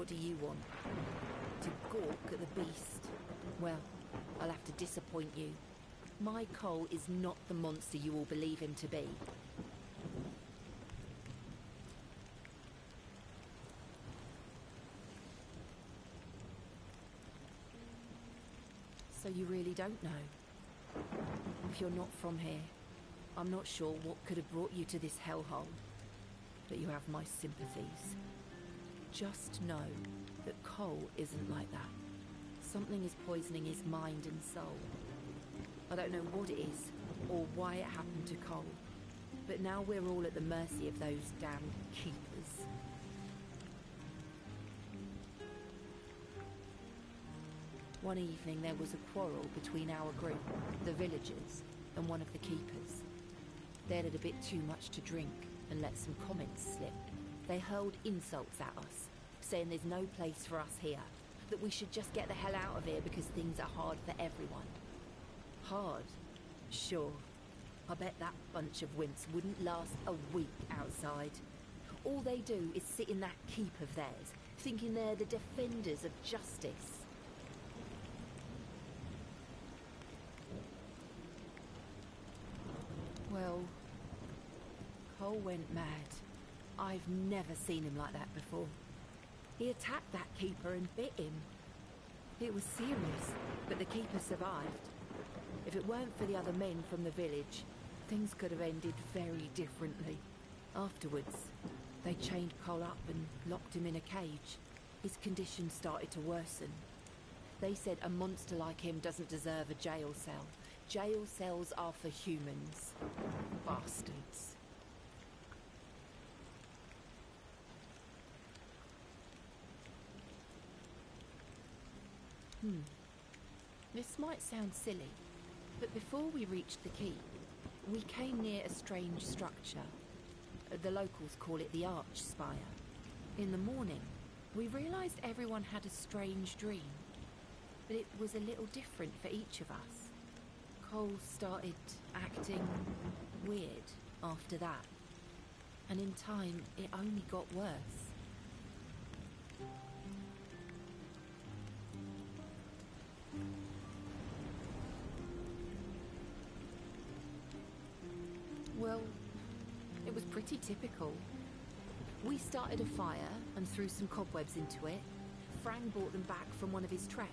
What do you want? To gawk at the beast? Well, I'll have to disappoint you. My Cole is not the monster you all believe him to be. So you really don't know? If you're not from here, I'm not sure what could have brought you to this hellhole, but you have my sympathies. Just know that Cole isn't like that. Something is poisoning his mind and soul. I don't know what it is, or why it happened to Cole, but now we're all at the mercy of those damned keepers. One evening there was a quarrel between our group, the villagers, and one of the keepers. They'd had a bit too much to drink and let some comments slip. They hurled insults at us, saying there's no place for us here, that we should just get the hell out of here because things are hard for everyone. Hard? Sure. I bet that bunch of wimps wouldn't last a week outside. All they do is sit in that keep of theirs, thinking they're the defenders of justice. Well, Cole went mad. I've never seen him like that before. He attacked that keeper and bit him. It was serious, but the keeper survived. If it weren't for the other men from the village, things could have ended very differently. Afterwards, they chained Cole up and locked him in a cage. His condition started to worsen. They said a monster like him doesn't deserve a jail cell. Jail cells are for humans. Bastards. This might sound silly, but before we reached the keep, we came near a strange structure. The locals call it the Arch Spire. In the morning, we realized everyone had a strange dream, but it was a little different for each of us. Cole started acting weird after that, and in time, it only got worse. Well, it was pretty typical. We started a fire and threw some cobwebs into it. Fran brought them back from one of his treks.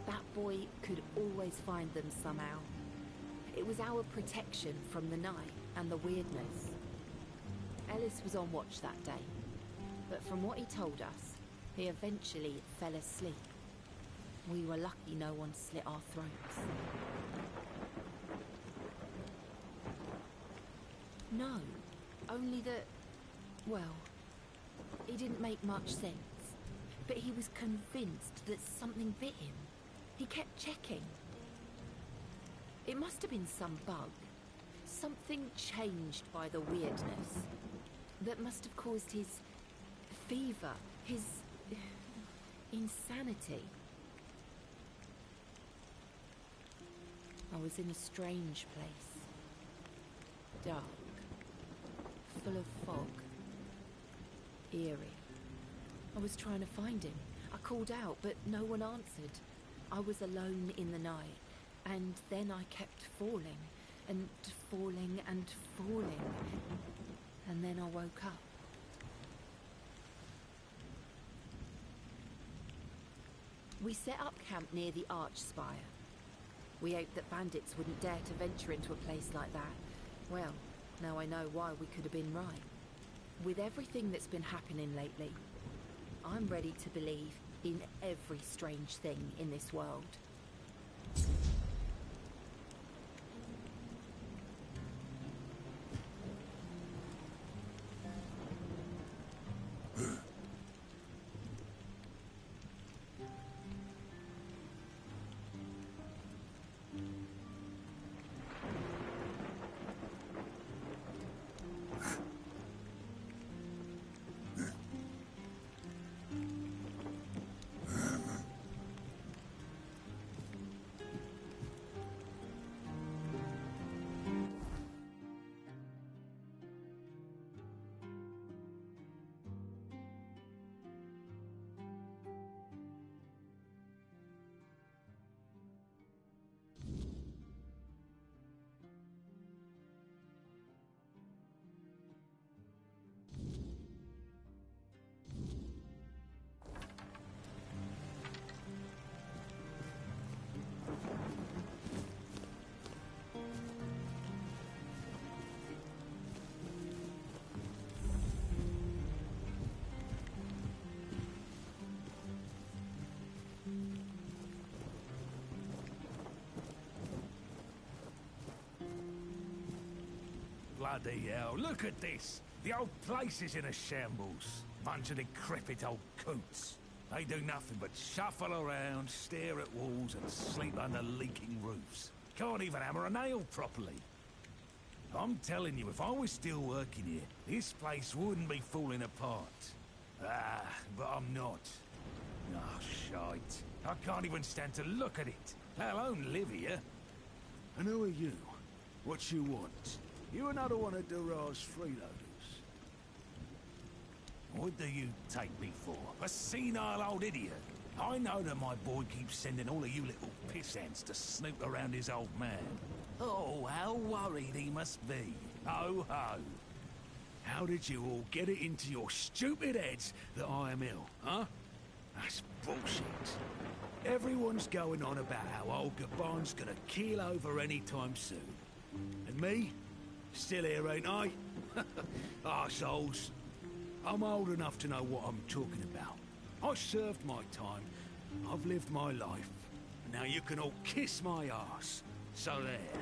That boy could always find them somehow. It was our protection from the night and the weirdness. Ellis was on watch that day, but from what he told us, he eventually fell asleep. We were lucky no one slit our throats. No, only that, well, it didn't make much sense, but he was convinced that something bit him. He kept checking. It must have been some bug. Something changed by the weirdness that must have caused his fever, his insanity. I was in a strange place. Dark. Full of fog. Eerie. I was trying to find him. I called out, but no one answered. I was alone in the night, and then I kept falling, and falling, and falling. And then I woke up. We set up camp near the Arch Spire. We hoped that bandits wouldn't dare to venture into a place like that. Well, now I know why we could have been right. With everything that's been happening lately, I'm ready to believe in every strange thing in this world. bloody hell, look at this. The old place is in a shambles. Bunch of decrepit old coots. They do nothing but shuffle around, stare at walls and sleep under leaking roofs. Can't even hammer a nail properly. I'm telling you, if I was still working here, this place wouldn't be falling apart. Ah, but I'm not. Oh, shite. I can't even stand to look at it, let alone live here. And who are you? What you want? You another one of Duras freeloaders? What do you take me for? A senile old idiot? I know that my boy keeps sending all of you little pissants to snoop around his old man. Oh, how worried he must be. Ho ho. How did you all get it into your stupid heads that I am ill, huh? That's bullshit. Everyone's going on about how old Gabon's gonna keel over any time soon. And me? Still here, ain't I? Arseholes. I'm old enough to know what I'm talking about. I served my time. I've lived my life. And now you can all kiss my arse. So there.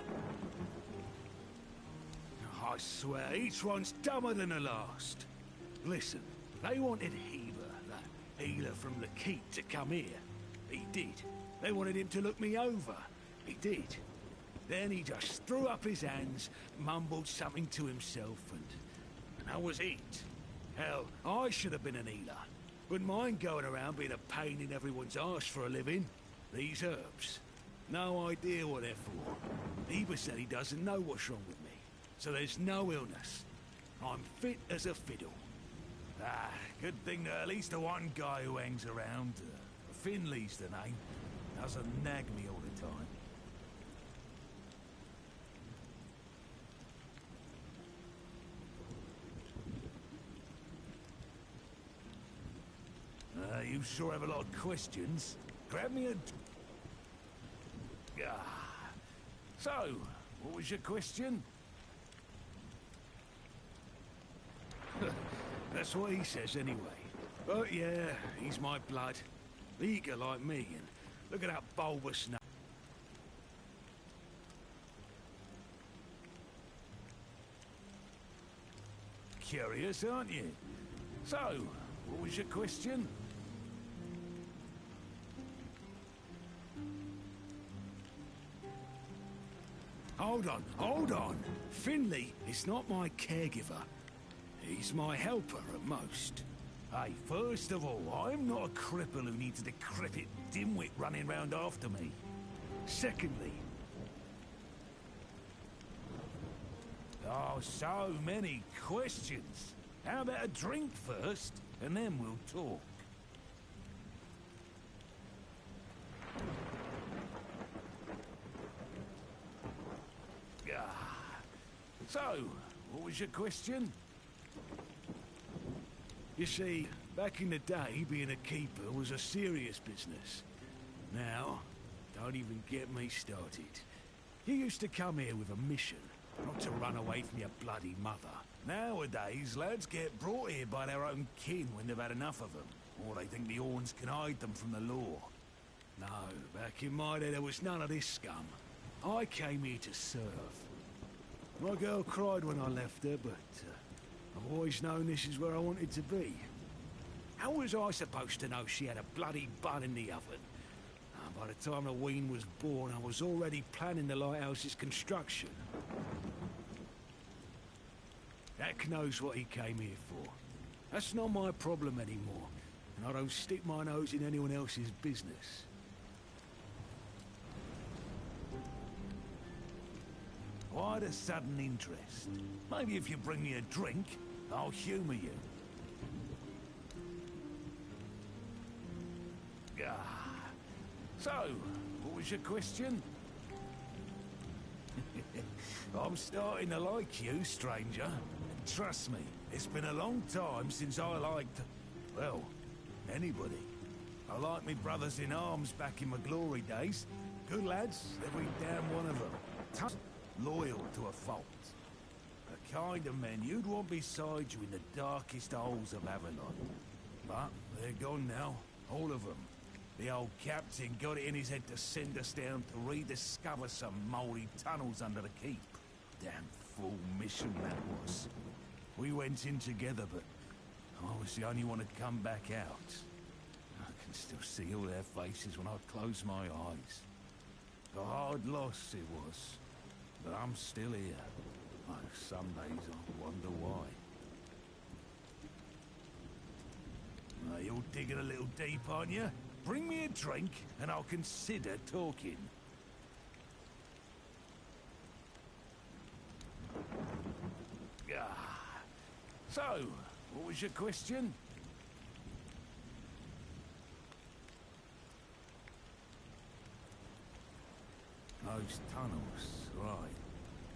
I swear, each one's dumber than the last. Listen, they wanted Heaver, that healer from the keep, to come here. He did. They wanted him to look me over. He did. Then he just threw up his hands, mumbled something to himself, and that was it. Hell, I should have been an healer. Wouldn't mind going around being a pain in everyone's arse for a living. These herbs. No idea what they're for. Heaver said he doesn't know what's wrong with me. So there's no illness. I'm fit as a fiddle. Ah, good thing that at least the one guy who hangs around, Finley's the name, doesn't nag me all the time. You sure have a lot of questions. Grab me a... So, what was your question? That's what he says anyway. But yeah, he's my blood. Eager like me, and look at that bulbous nose. Curious, aren't you? So, what was your question? Hold on. Finley is not my caregiver. He's my helper at most. Hey, first of all, I'm not a cripple who needs a decrepit dimwit running round after me. Secondly... Oh, so many questions. How about a drink first, and then we'll talk? So, what was your question? You see, back in the day, being a keeper was a serious business. Now, don't even get me started. You used to come here with a mission, not to run away from your bloody mother. Nowadays, lads get brought here by their own kin when they've had enough of them, or they think the Orns can hide them from the law. No, back in my day, there was none of this scum. I came here to serve. My girl cried when I left her, but I've always known this is where I wanted to be. How was I supposed to know she had a bloody bun in the oven? By the time the wean was born, I was already planning the lighthouse's construction. Jack knows what he came here for. That's not my problem anymore, and I don't stick my nose in anyone else's business. Why the sudden interest? Maybe if you bring me a drink, I'll humor you. So, what was your question? I'm starting to like you, stranger. Trust me, it's been a long time since I liked... well, anybody. I liked me brothers in arms back in my glory days. Good lads, every damn one of them. Tough, loyal to a fault. The kind of men you'd want beside you in the darkest holes of Avalon. But they're gone now, all of them. The old captain got it in his head to send us down to rediscover some mouldy tunnels under the keep. Damn full mission that was. We went in together, but I was the only one to come back out. I can still see all their faces when I close my eyes. A hard loss it was, but I'm still here. Like some days I wonder why. You're digging a little deep, aren't you? Bring me a drink, and I'll consider talking. So, what was your question? Those tunnels, right.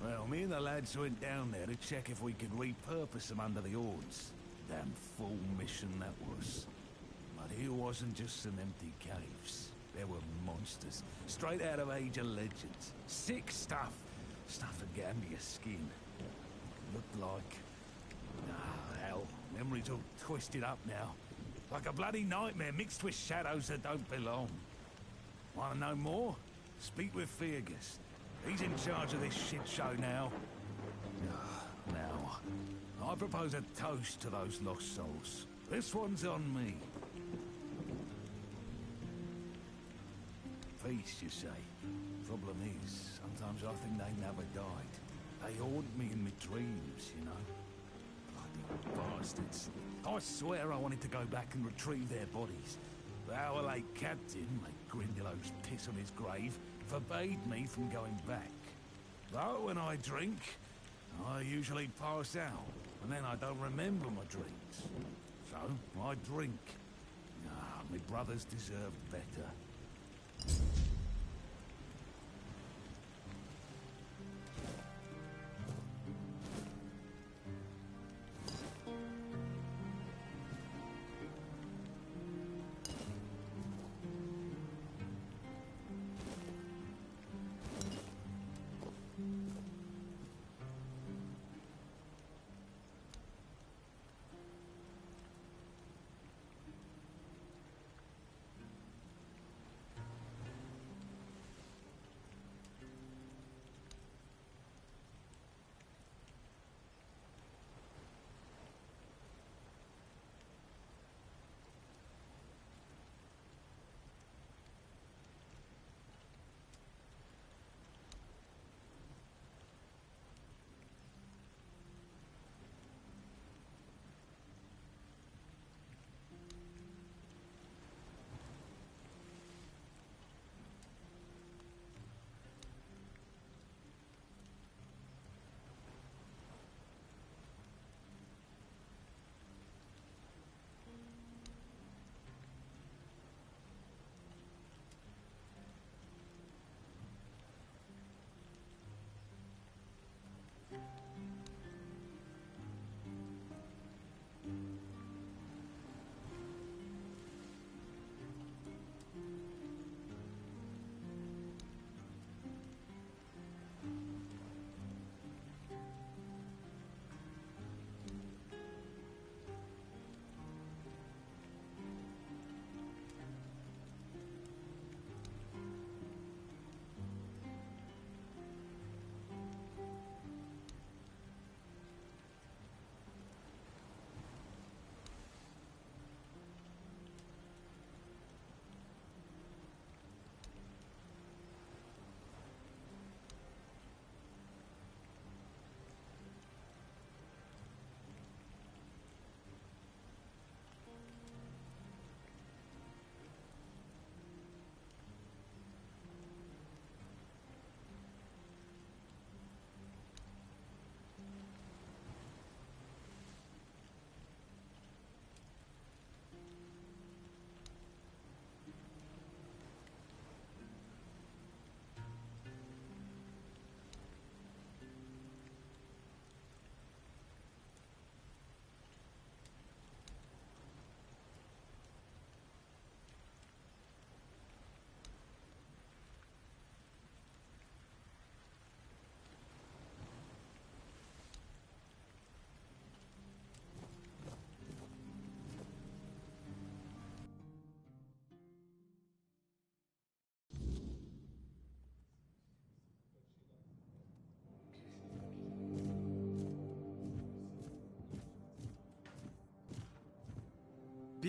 Well, me and the lads went down there to check if we could repurpose them under the Horns. Damn fool mission that was. But here wasn't just some empty caves. There were monsters, straight out of Age of Legends. Sick stuff. Stuff that get under your skin. Looked like... hell. Memory's all twisted up now. Like a bloody nightmare mixed with shadows that don't belong. Want to know more? Speak with Fergus. He's in charge of this shit show now. Now, I propose a toast to those lost souls. This one's on me. Feast, you say? Problem is, sometimes I think they never died. They haunt me in my dreams, you know? Bloody bastards. I swear I wanted to go back and retrieve their bodies. The our late captain, like Grindelows piss on his grave, forbade me from going back. But when I drink, I usually pass out, and then I don't remember my drinks. So, I drink. My brothers deserve better.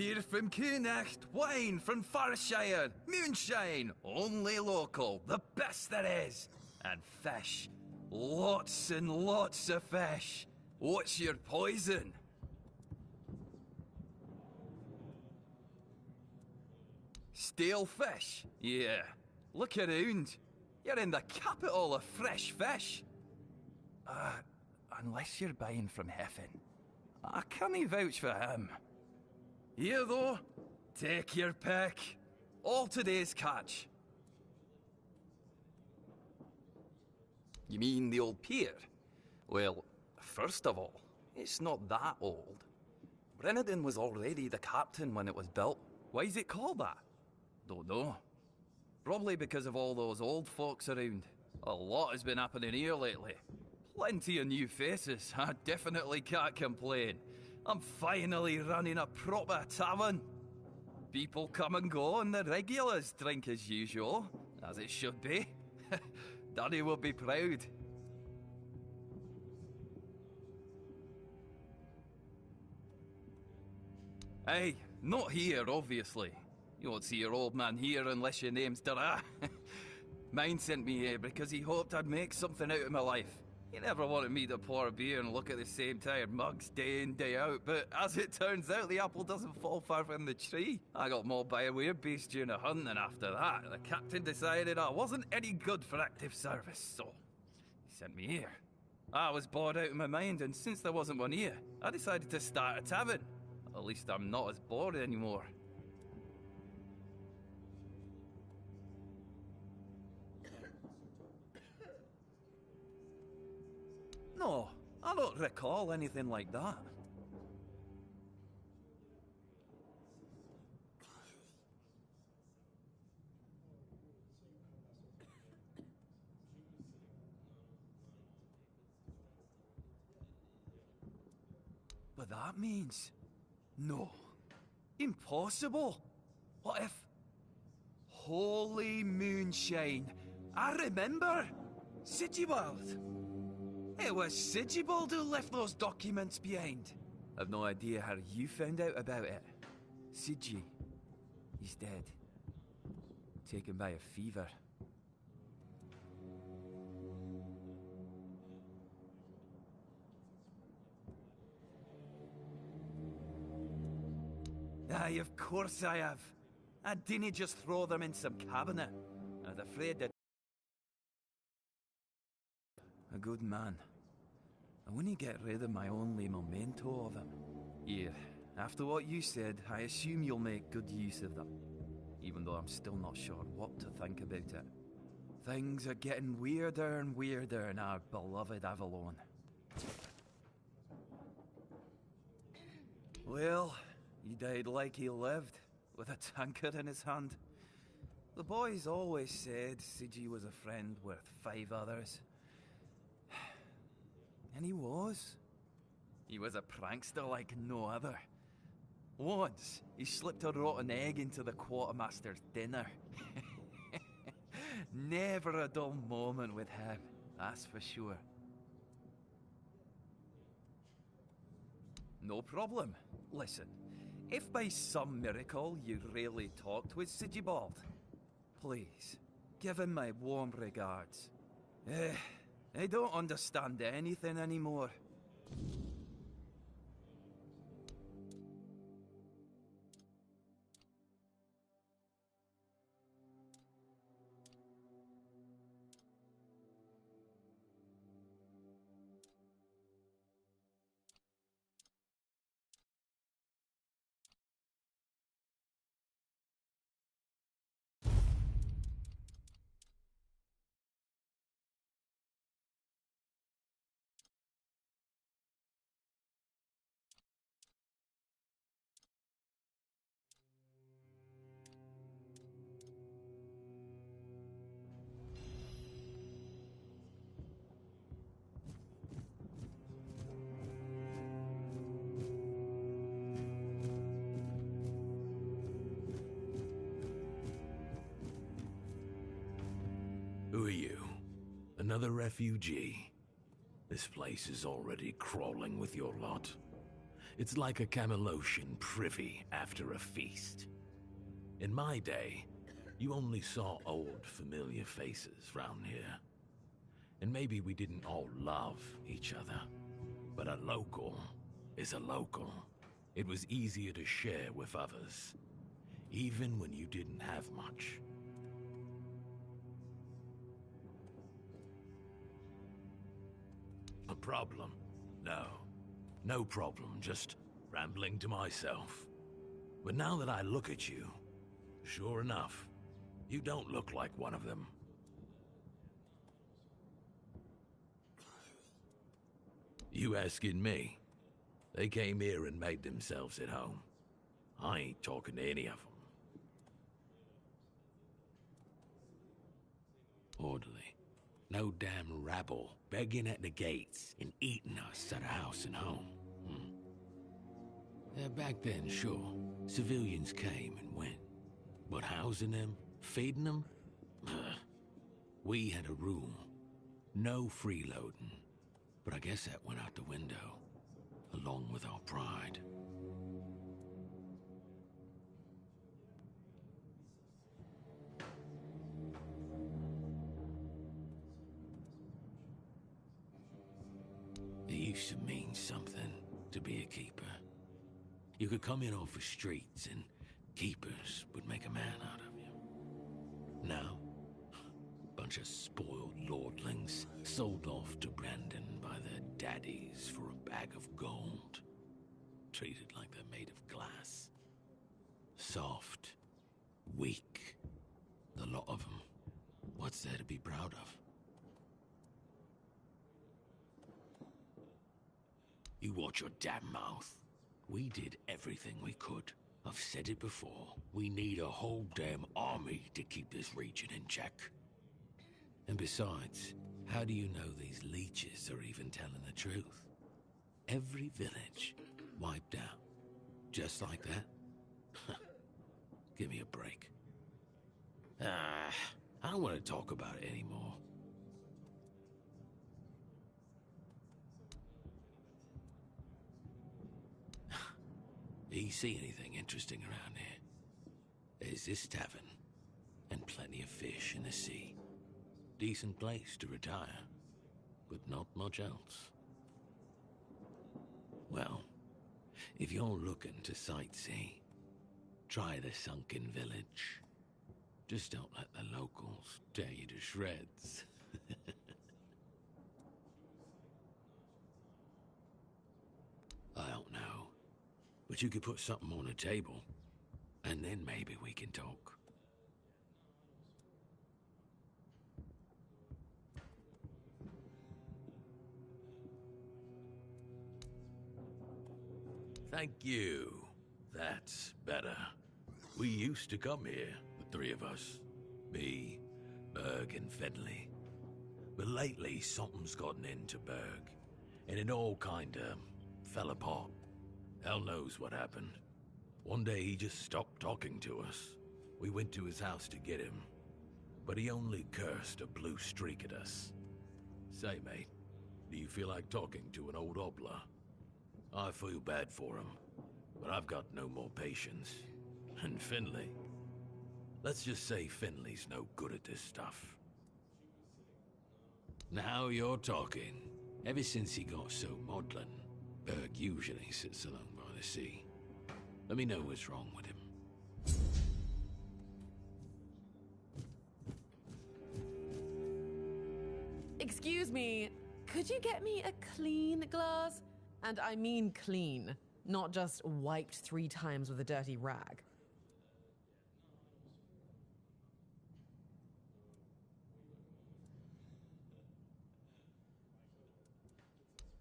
Beer from Kunacht, wine from Farshire, moonshine, only local, the best there is. And fish. Lots and lots of fish. What's your poison? Stale fish? Yeah. Look around. You're in the capital of fresh fish. Unless you're buying from Heffen. I can't vouch for him. Here though, take your pick. All today's catch. You mean the old pier? Well, first of all, it's not that old. Brennan was already the captain when it was built. Why is it called that? Don't know. Probably because of all those old folks around. A lot has been happening here lately. Plenty of new faces. I definitely can't complain. I'm finally running a proper tavern. People come and go and the regulars drink as usual, as it should be. Daddy will be proud. Hey, not here, obviously. You won't see your old man here unless your name's Dara. Mine sent me here because he hoped I'd make something out of my life. He never wanted me to pour a beer and look at the same tired mugs day in, day out, but as it turns out, the apple doesn't fall far from the tree. I got mauled by a werebeast during a hunt, and after that, the captain decided I wasn't any good for active service, so he sent me here. I was bored out of my mind, and since there wasn't one here, I decided to start a tavern. At least I'm not as bored anymore. No, I don't recall anything like that. But that means... No. Impossible. What if... Holy moonshine. I remember. Sigibald. It was Sigibald who left those documents behind. I've no idea how you found out about it. Sigi. He's dead. Taken by a fever. Aye, of course I have. I didn't just throw them in some cabinet. I was afraid that... A good man. I wouldn't get rid of my only memento of him. Here, after what you said, I assume you'll make good use of them. Even though I'm still not sure what to think about it. Things are getting weirder and weirder in our beloved Avalon. Well, he died like he lived, with a tankard in his hand. The boys always said Sigi was a friend worth 5 others. And he was. He was a prankster like no other. Once, he slipped a rotten egg into the quartermaster's dinner. Never a dull moment with him, that's for sure. No problem. Listen, if by some miracle you really talked with Sigibald, please, give him my warm regards. I don't understand anything anymore. Who are you? Another refugee? This place is already crawling with your lot. It's like a Camelosian privy after a feast. In my day, you only saw old, familiar faces round here. And maybe we didn't all love each other. But a local is a local. It was easier to share with others, even when you didn't have much. A problem? No. No problem, just rambling to myself. But now that I look at you, sure enough, you don't look like one of them. You asking me? They came here and made themselves at home. I ain't talking to any of them. Orderly. No damn rabble begging at the gates and eating us at a house and home. Yeah, back then, sure, civilians came and went. But housing them, feeding them? We had a room. No freeloading. But I guess that went out the window, along with our pride. It used to mean something to be a keeper. You could come in off the streets and keepers would make a man out of you. Now, bunch of spoiled lordlings sold off to Brandon by their daddies for a bag of gold. Treated like they're made of glass. Soft. Weak. The lot of them. What's there to be proud of? You watch your damn mouth. We did everything we could. I've said it before. We need a whole damn army to keep this region in check. And besides, how do you know these leeches are even telling the truth? Every village wiped out. Just like that? Give me a break. I don't want to talk about it anymore. Do you see anything interesting around here? There's this tavern, and plenty of fish in the sea. Decent place to retire, but not much else. Well, if you're looking to sightsee, try the sunken village. Just don't let the locals tear you to shreds. I don't know, but you could put something on the table, and then maybe we can talk. Thank you. That's better. We used to come here, the three of us. Me, Berg, and Fedley. But lately, something's gotten into Berg, and it all kinda fell apart. Hell knows what happened. One day he just stopped talking to us. We went to his house to get him, but he only cursed a blue streak at us. Say, mate, do you feel like talking to an old obla? I feel bad for him, but I've got no more patience. And Finley? Let's just say Finley's no good at this stuff. Now you're talking. Ever since he got so maudlin, Berg usually sits alone by the sea. Let me know what's wrong with him. Excuse me, could you get me a clean glass? And I mean clean, not just wiped 3 times with a dirty rag.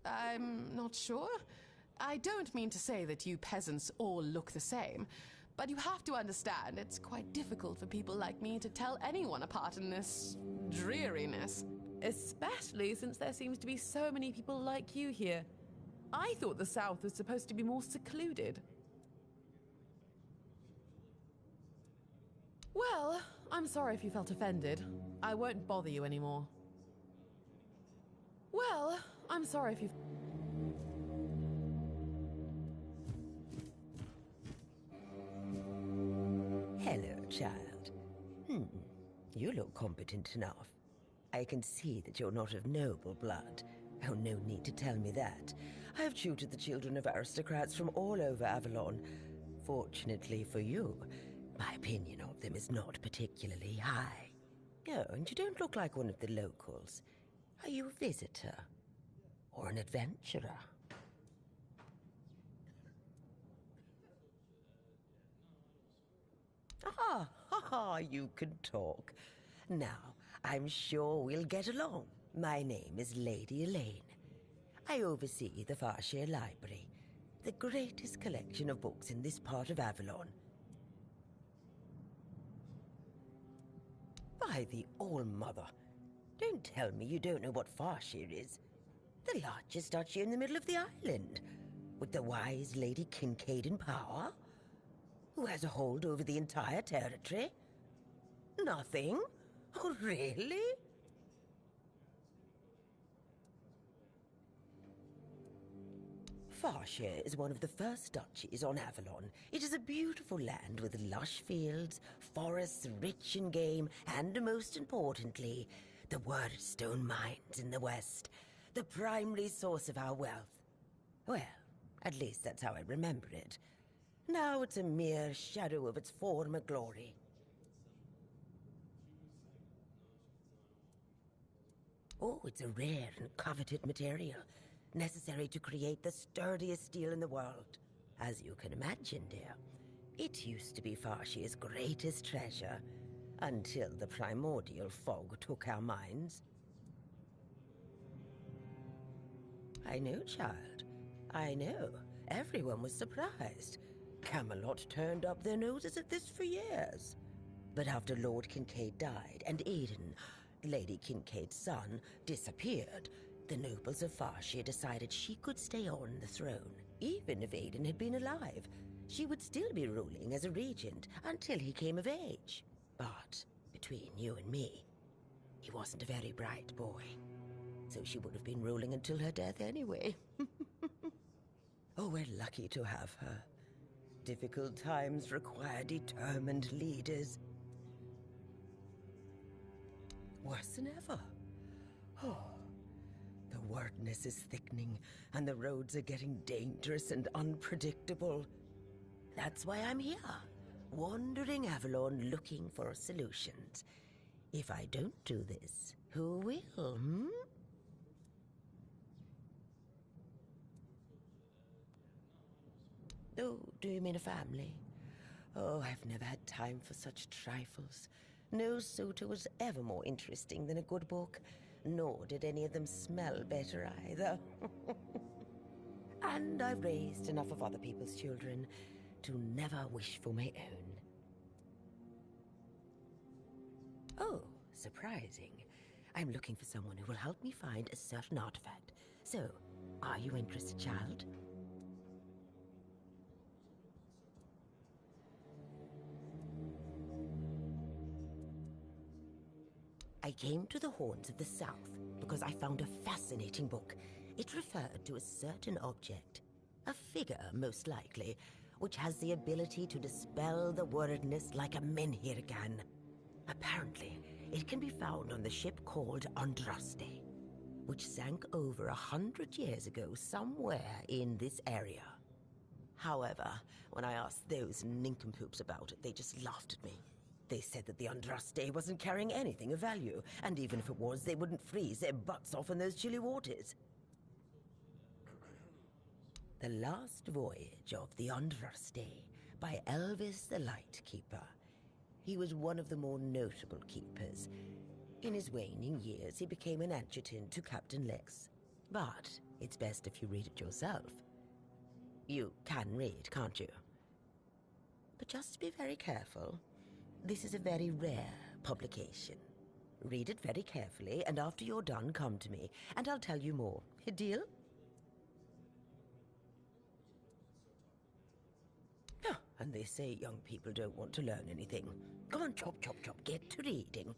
I'm not sure. I don't mean to say that you peasants all look the same, but you have to understand it's quite difficult for people like me to tell anyone apart in this dreariness. Especially since there seems to be so many people like you here. I thought the South was supposed to be more secluded. Well, I'm sorry if you felt offended. I won't bother you anymore. Well, I'm sorry if you... You look competent enough. I can see that you're not of noble blood. Oh, no need to tell me that. I've tutored the children of aristocrats from all over Avalon. Fortunately for you, my opinion of them is not particularly high. Oh, and you don't look like one of the locals. Are you a visitor? Or an adventurer? You can talk. Now, I'm sure we'll get along. My name is Lady Elaine. I oversee the Farshire Library, the greatest collection of books in this part of Avalon. By the All-Mother, don't tell me you don't know what Farshire is. The largest duchy in the middle of the island, with the wise Lady Kincaid in power, who has a hold over the entire territory. Nothing? Oh, really? Farshire is one of the first duchies on Avalon. It is a beautiful land with lush fields, forests rich in game, and most importantly, the Wordstone mines in the west, the primary source of our wealth. Well, at least that's how I remember it. Now it's a mere shadow of its former glory. Oh, it's a rare and coveted material, necessary to create the sturdiest steel in the world. As you can imagine, dear, it used to be Farshire's greatest treasure, until the primordial fog took our minds. I know, child. I know. Everyone was surprised. Camelot turned up their noses at this for years. But after Lord Kincaid died, and Aidan, Lady Kincaid's son, disappeared, the nobles of Farshire decided she could stay on the throne. Even if Aidan had been alive, she would still be ruling as a regent until he came of age. But between you and me, he wasn't a very bright boy. So she would have been ruling until her death anyway. Oh, we're lucky to have her. Difficult times require determined leaders. Worse than ever. Oh, the wordness is thickening, and the roads are getting dangerous and unpredictable. That's why I'm here, wandering Avalon looking for solutions. If I don't do this, who will, Oh, do you mean a family? Oh, I've never had time for such trifles. No suitor was ever more interesting than a good book, nor did any of them smell better either. And I've raised enough of other people's children to never wish for my own. Oh, surprising. I'm looking for someone who will help me find a certain artifact. So, are you interested, child? I came to the Horns of the South because I found a fascinating book. It referred to a certain object, a figure most likely, which has the ability to dispel the wordness like a menhir can. Apparently, it can be found on the ship called Andraste, which sank over 100 years ago somewhere in this area. However, when I asked those nincompoops about it, they just laughed at me. They said that the Andraste wasn't carrying anything of value, and even if it was, they wouldn't freeze their butts off in those chilly waters. The Last Voyage of the Andraste by Elvis the Lightkeeper. He was one of the more notable keepers. In his waning years, he became an adjutant to Captain Lex. But it's best if you read it yourself. You can read, can't you? But just be very careful. This is a very rare publication. Read it very carefully, and after you're done, come to me, and I'll tell you more. A deal? Ah, and they say young people don't want to learn anything. Come on, chop, chop, chop, get to reading.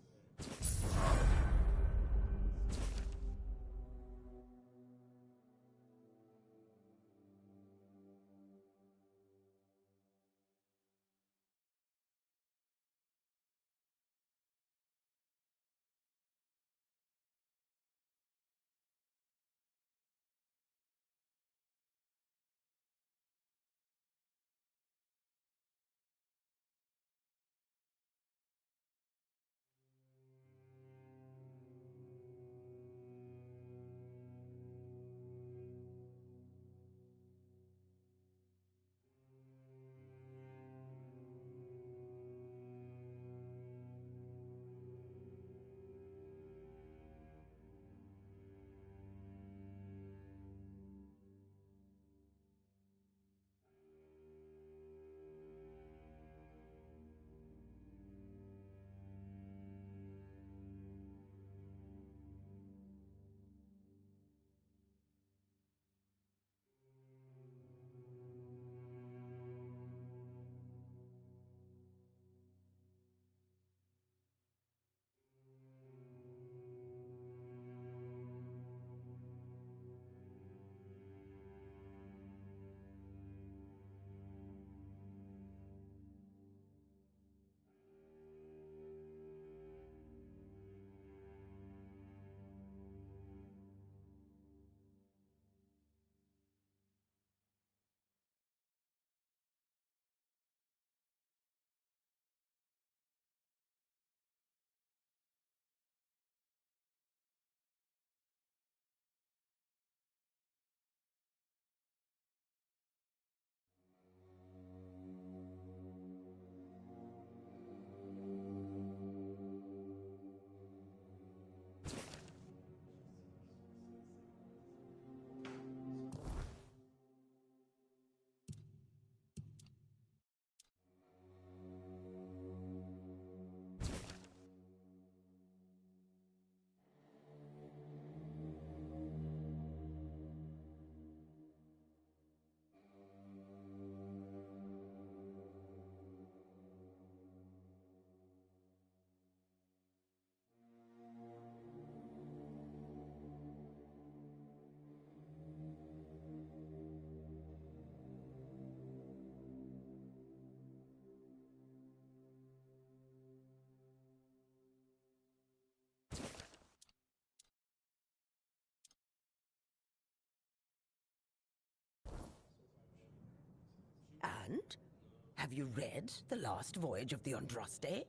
Have you read The Last Voyage of the Andraste?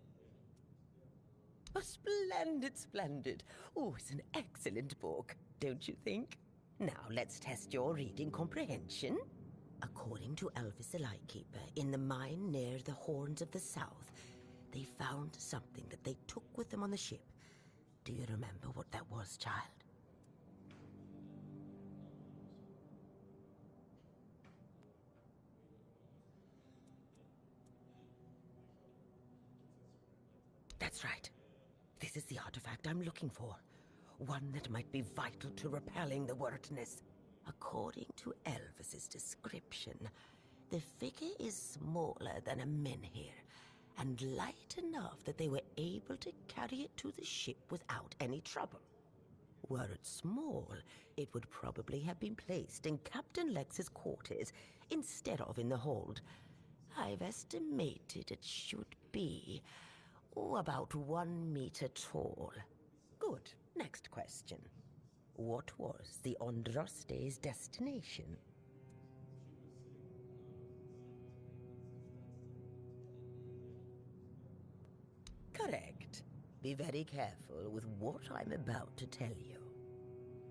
Oh, splendid, splendid. Oh, it's an excellent book, don't you think? Now, let's test your reading comprehension. According to Elvis the Lightkeeper, in the mine near the Horns of the South, they found something that they took with them on the ship. Do you remember what that was, child? That's right. This is the artifact I'm looking for. One that might be vital to repelling the wordness. According to Elvis's description, the figure is smaller than a menhir, and light enough that they were able to carry it to the ship without any trouble. Were it small, it would probably have been placed in Captain Lex's quarters instead of in the hold. I've estimated it should be about 1 meter tall. Good. Next question. What was the Andraste's destination? Correct. Be very careful with what I'm about to tell you.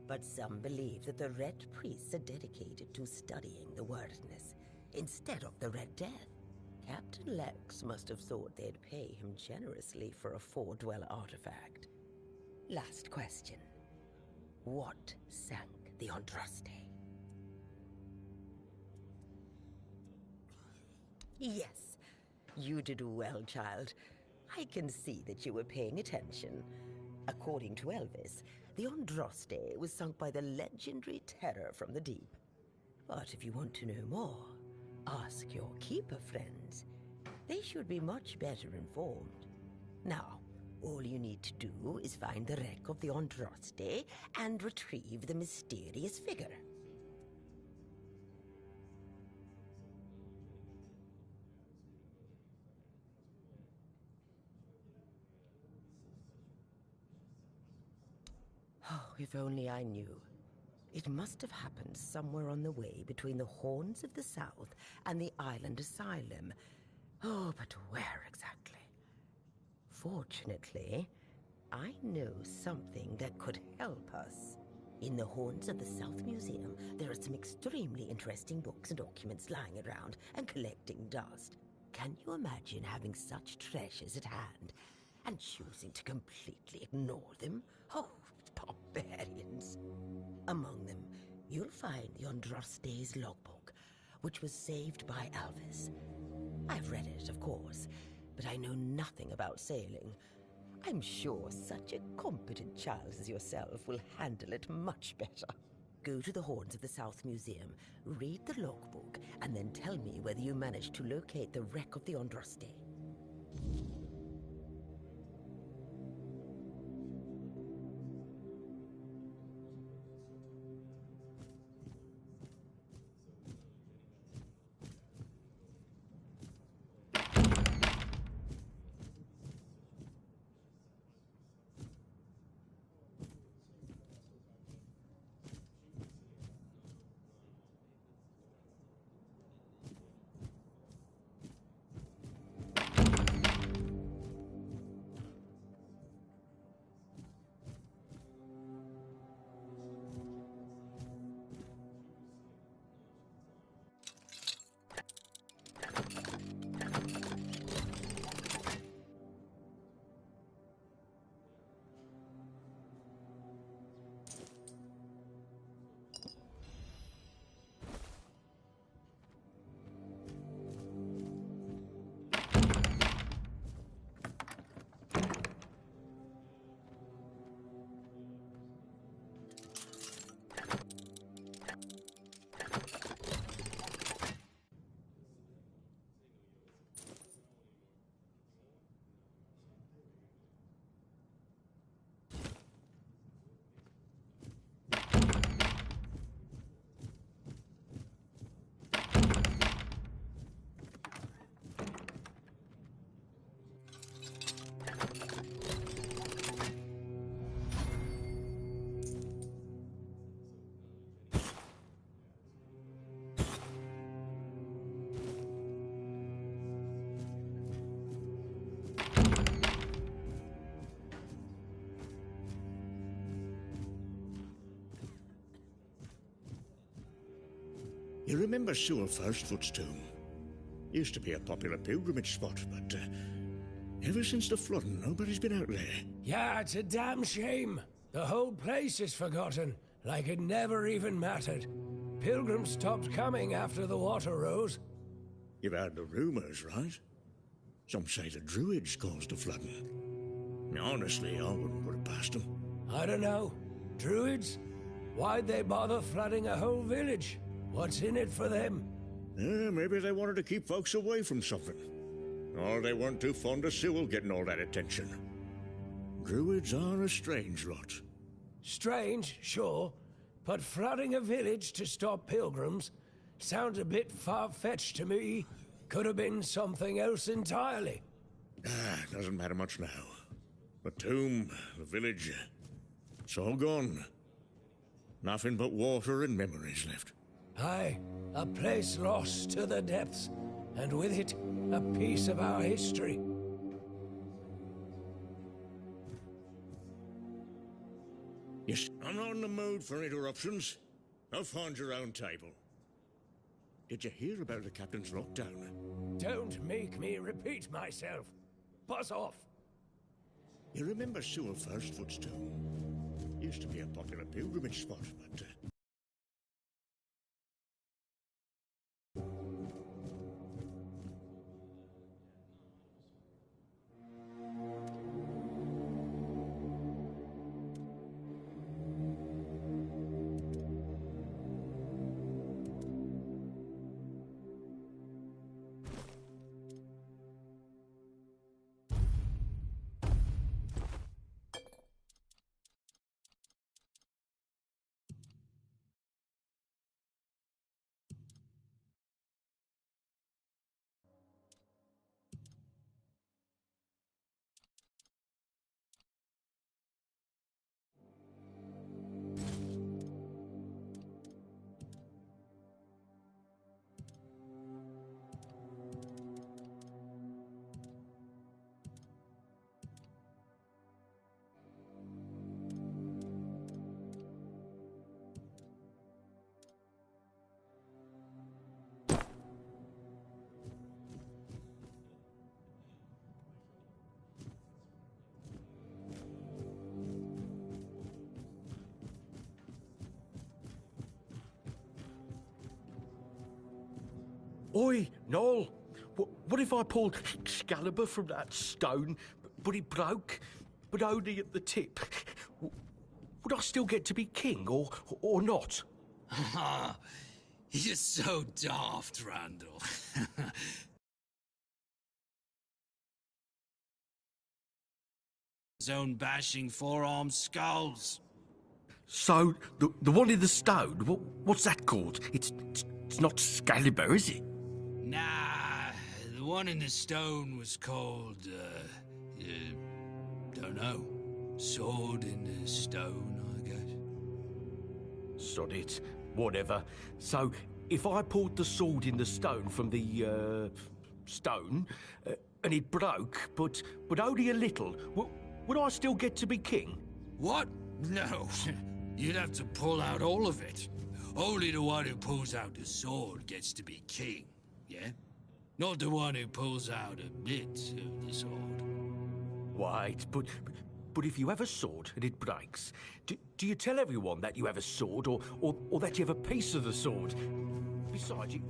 But some believe that the Red Priests are dedicated to studying the wordness instead of the Red Death. Captain Lex must have thought they'd pay him generously for a Four-Dweller artifact. Last question. What sank the Andraste? Yes, you did well, child. I can see that you were paying attention. According to Elvis, the Andraste was sunk by the legendary Terror from the Deep. But if you want to know more, ask your keeper friends. They should be much better informed. Now, all you need to do is find the wreck of the Andraste and retrieve the mysterious figure. Oh, if only I knew. It must have happened somewhere on the way between the Horns of the South and the Island Asylum. Oh, but where exactly? Fortunately, I know something that could help us. In the Horns of the South Museum, there are some extremely interesting books and documents lying around and collecting dust. Can you imagine having such treasures at hand and choosing to completely ignore them? Oh, barbarians. Among them, you'll find the Andraste's logbook, which was saved by Alvis. I've read it, of course, but I know nothing about sailing. I'm sure such a competent child as yourself will handle it much better. Go to the Horns of the South Museum, read the logbook, and then tell me whether you managed to locate the wreck of the Andraste. You remember Sewell Firstfoot's tomb? Used to be a popular pilgrimage spot, but ever since the flooding, nobody's been out there. Yeah, it's a damn shame. The whole place is forgotten, like it never even mattered. Pilgrims stopped coming after the water rose. You've heard the rumors, right? Some say the Druids caused the flooding. Honestly, I wouldn't put it past them. I don't know. Druids? Why'd they bother flooding a whole village? What's in it for them? Maybe they wanted to keep folks away from something. Or they weren't too fond of Sewell getting all that attention. Druids are a strange lot. Strange, sure. But flooding a village to stop pilgrims sounds a bit far-fetched to me. Could have been something else entirely. Doesn't matter much now. The tomb, the village, it's all gone. Nothing but water and memories left. Aye, a place lost to the depths, and with it, a piece of our history. Yes, I'm not in the mood for interruptions. I'll find your own table. Did you hear about the captain's lockdown? Don't make me repeat myself. Buzz off. You remember Sewell Firstfoot's tomb? Used to be a popular pilgrimage spot, but Oi, Noel! What if I pulled Excalibur from that stone, but it broke, but only at the tip? Would I still get to be king, or not? You're so daft, Randall. Zone bashing forearm skulls. So, the one in the stone, what's that called? It's not Excalibur, is it? Nah, the one in the stone was called, don't know. Sword in the stone, I guess. Sod it. Whatever. So, if I pulled the sword in the stone from the, stone, and it broke, but only a little, would I still get to be king? What? No. You'd have to pull out all of it. Only the one who pulls out the sword gets to be king, yeah? Not the one who pulls out a bit of the sword. Wait, but if you have a sword and it breaks, do you tell everyone that you have a sword, or that you have a piece of the sword? Besides, you...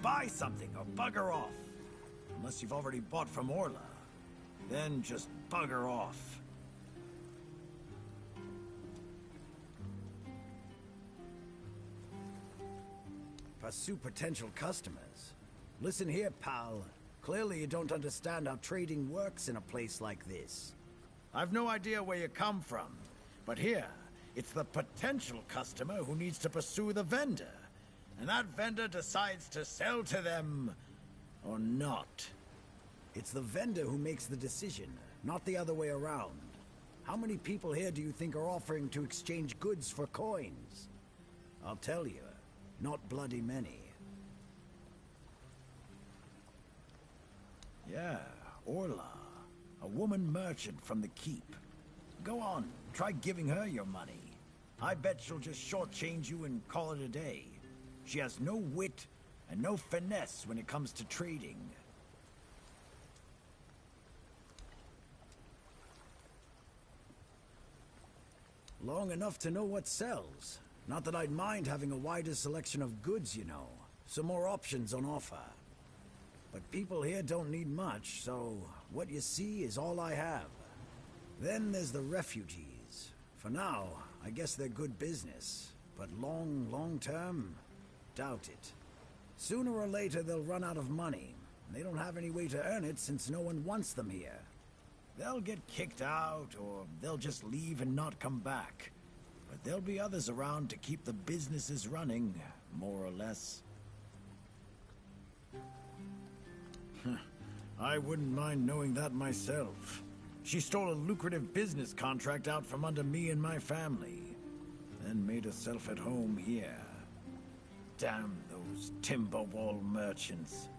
Buy something or bugger off. unless you've already bought from Orla. Then just bugger off. Pursue potential customers. Listen here, pal. Clearly you don't understand how trading works in a place like this. I've no idea where you come from, but here, it's the potential customer who needs to pursue the vendor. And that vendor decides to sell to them or not. It's the vendor who makes the decision, not the other way around. How many people here do you think are offering to exchange goods for coins? I'll tell you, not bloody many. Yeah, Orla. A woman merchant from the Keep. Go on, try giving her your money. I bet she'll just shortchange you and call it a day. She has no wit and no finesse when it comes to trading. Long enough to know what sells. Not that I'd mind having a wider selection of goods, you know. Some more options on offer. But people here don't need much, so what you see is all I have. Then there's the refugees. For now, I guess they're good business. But long term, doubt it. Sooner or later they'll run out of money. They don't have any way to earn it since no one wants them here. They'll get kicked out, or they'll just leave and not come back. But there'll be others around to keep the businesses running, more or less. I wouldn't mind knowing that myself. She stole a lucrative business contract out from under me and my family, then made herself at home here. Damn those Timberwall merchants.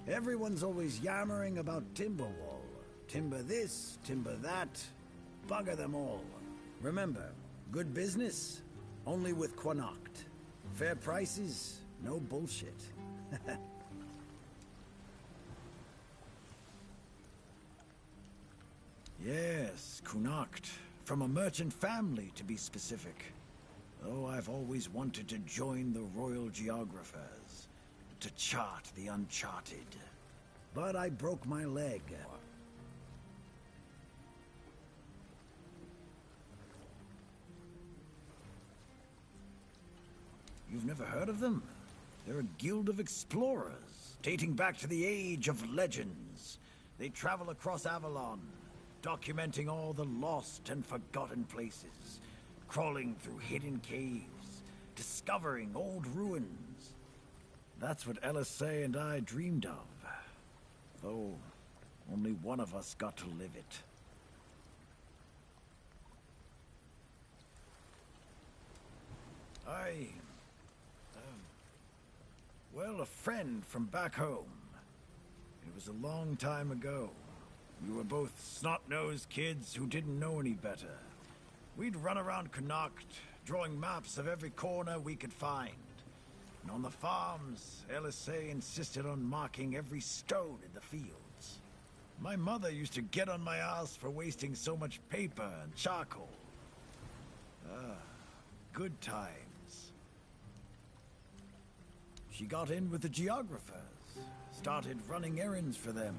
Everyone's always yammering about Timberwall. Timber this, timber that. Bugger them all. Remember, good business, only with Quanacht. Fair prices, no bullshit. Yes, Quanacht. From a merchant family, to be specific. Though I've always wanted to join the Royal Geographers. To chart the uncharted. But I broke my leg. You've never heard of them? They're a guild of explorers, dating back to the Age of Legends. They travel across Avalon, documenting all the lost and forgotten places, crawling through hidden caves, discovering old ruins. That's what LSA and I dreamed of, though only one of us got to live it. Well, a friend from back home. It was a long time ago. We were both snot-nosed kids who didn't know any better. We'd run around Connacht, drawing maps of every corner we could find. And on the farms, LSA insisted on marking every stone in the fields. My mother used to get on my ass for wasting so much paper and charcoal. Good times. She got in with the geographers, started running errands for them.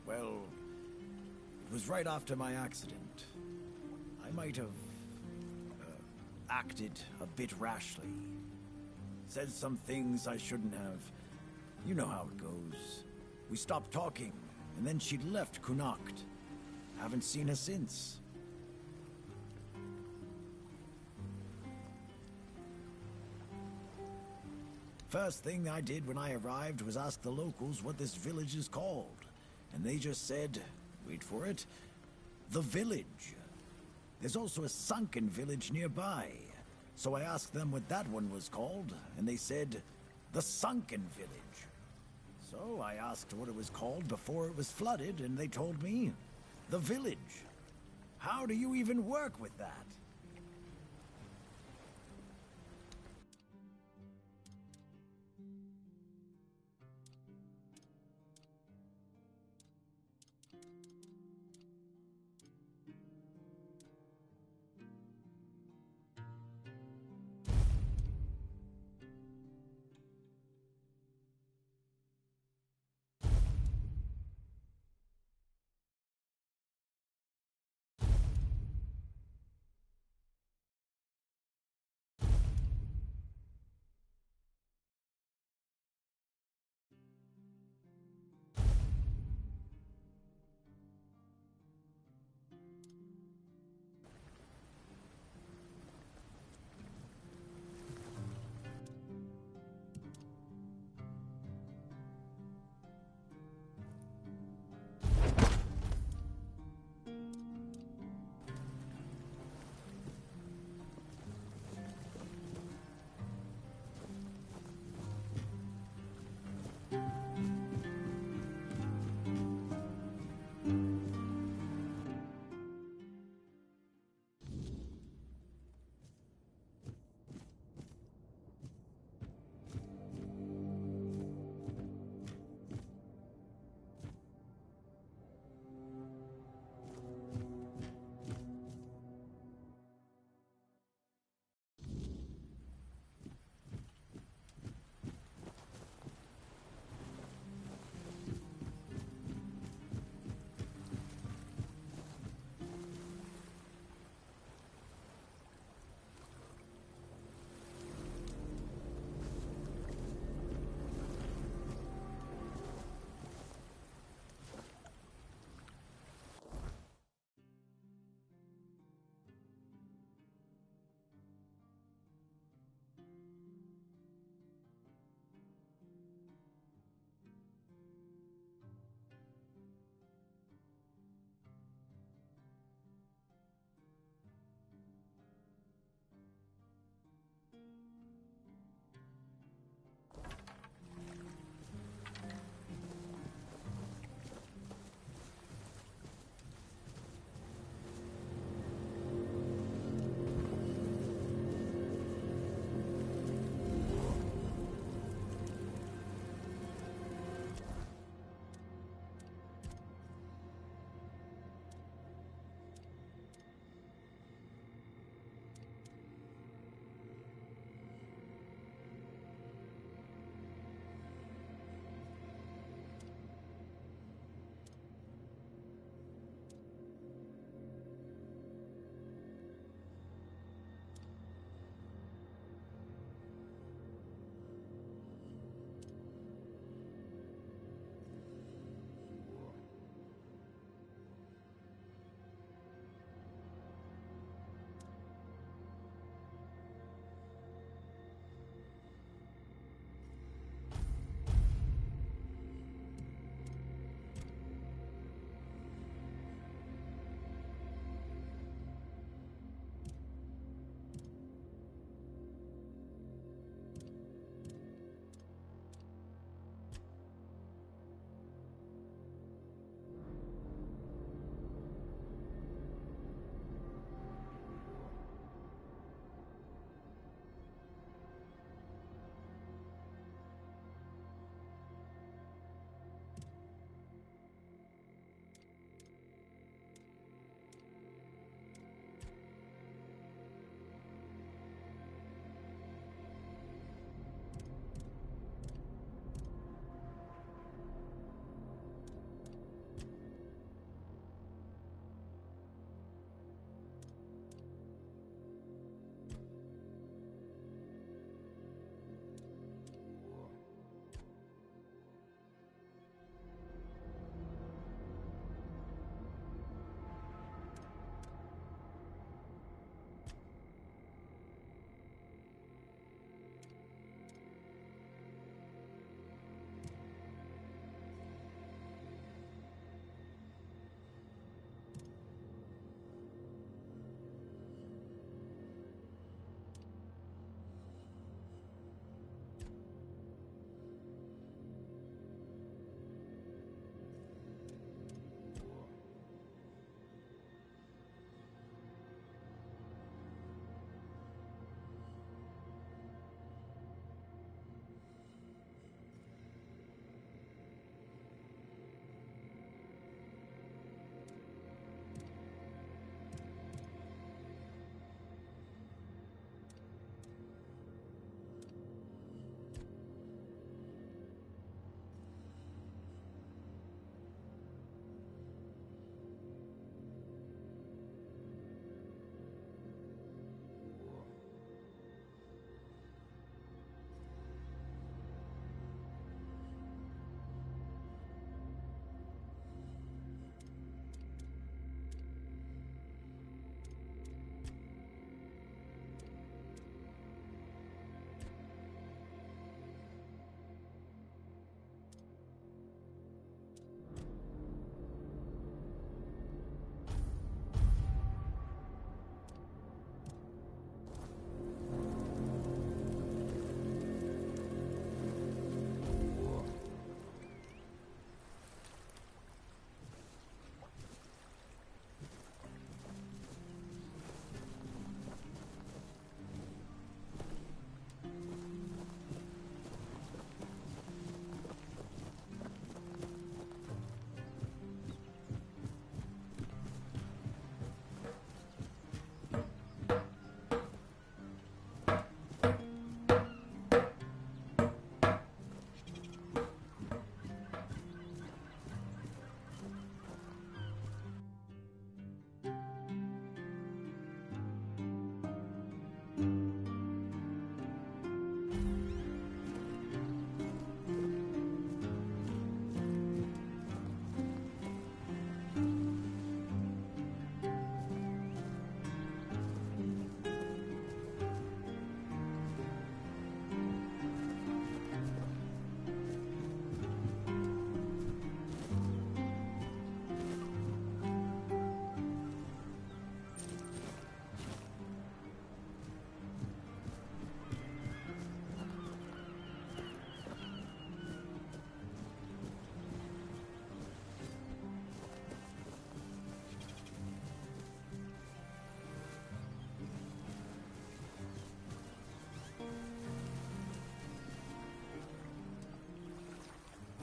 Well, it was right after my accident. I might have acted a bit rashly. Said some things I shouldn't have. You know how it goes. We stopped talking, and then she'd left Connacht. Haven't seen her since. First thing I did when I arrived was ask the locals what this village is called. And they just said, wait for it, the village. There's also a sunken village nearby. So I asked them what that one was called, and they said, the Sunken Village. So I asked what it was called before it was flooded, and they told me, the village. How do you even work with that?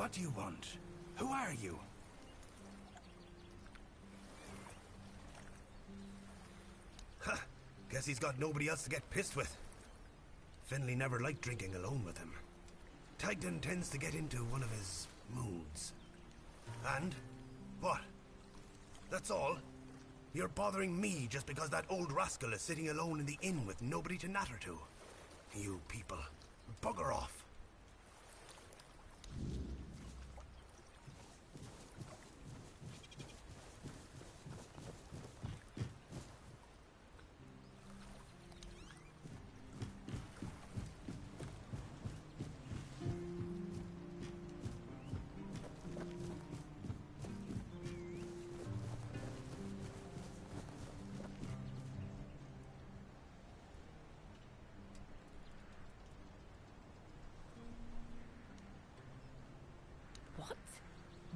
What do you want? Who are you? Ha! Guess he's got nobody else to get pissed with. Finley never liked drinking alone with him. Tagden tends to get into one of his moods. And? What? That's all? You're bothering me just because that old rascal is sitting alone in the inn with nobody to natter to. You people, bugger off.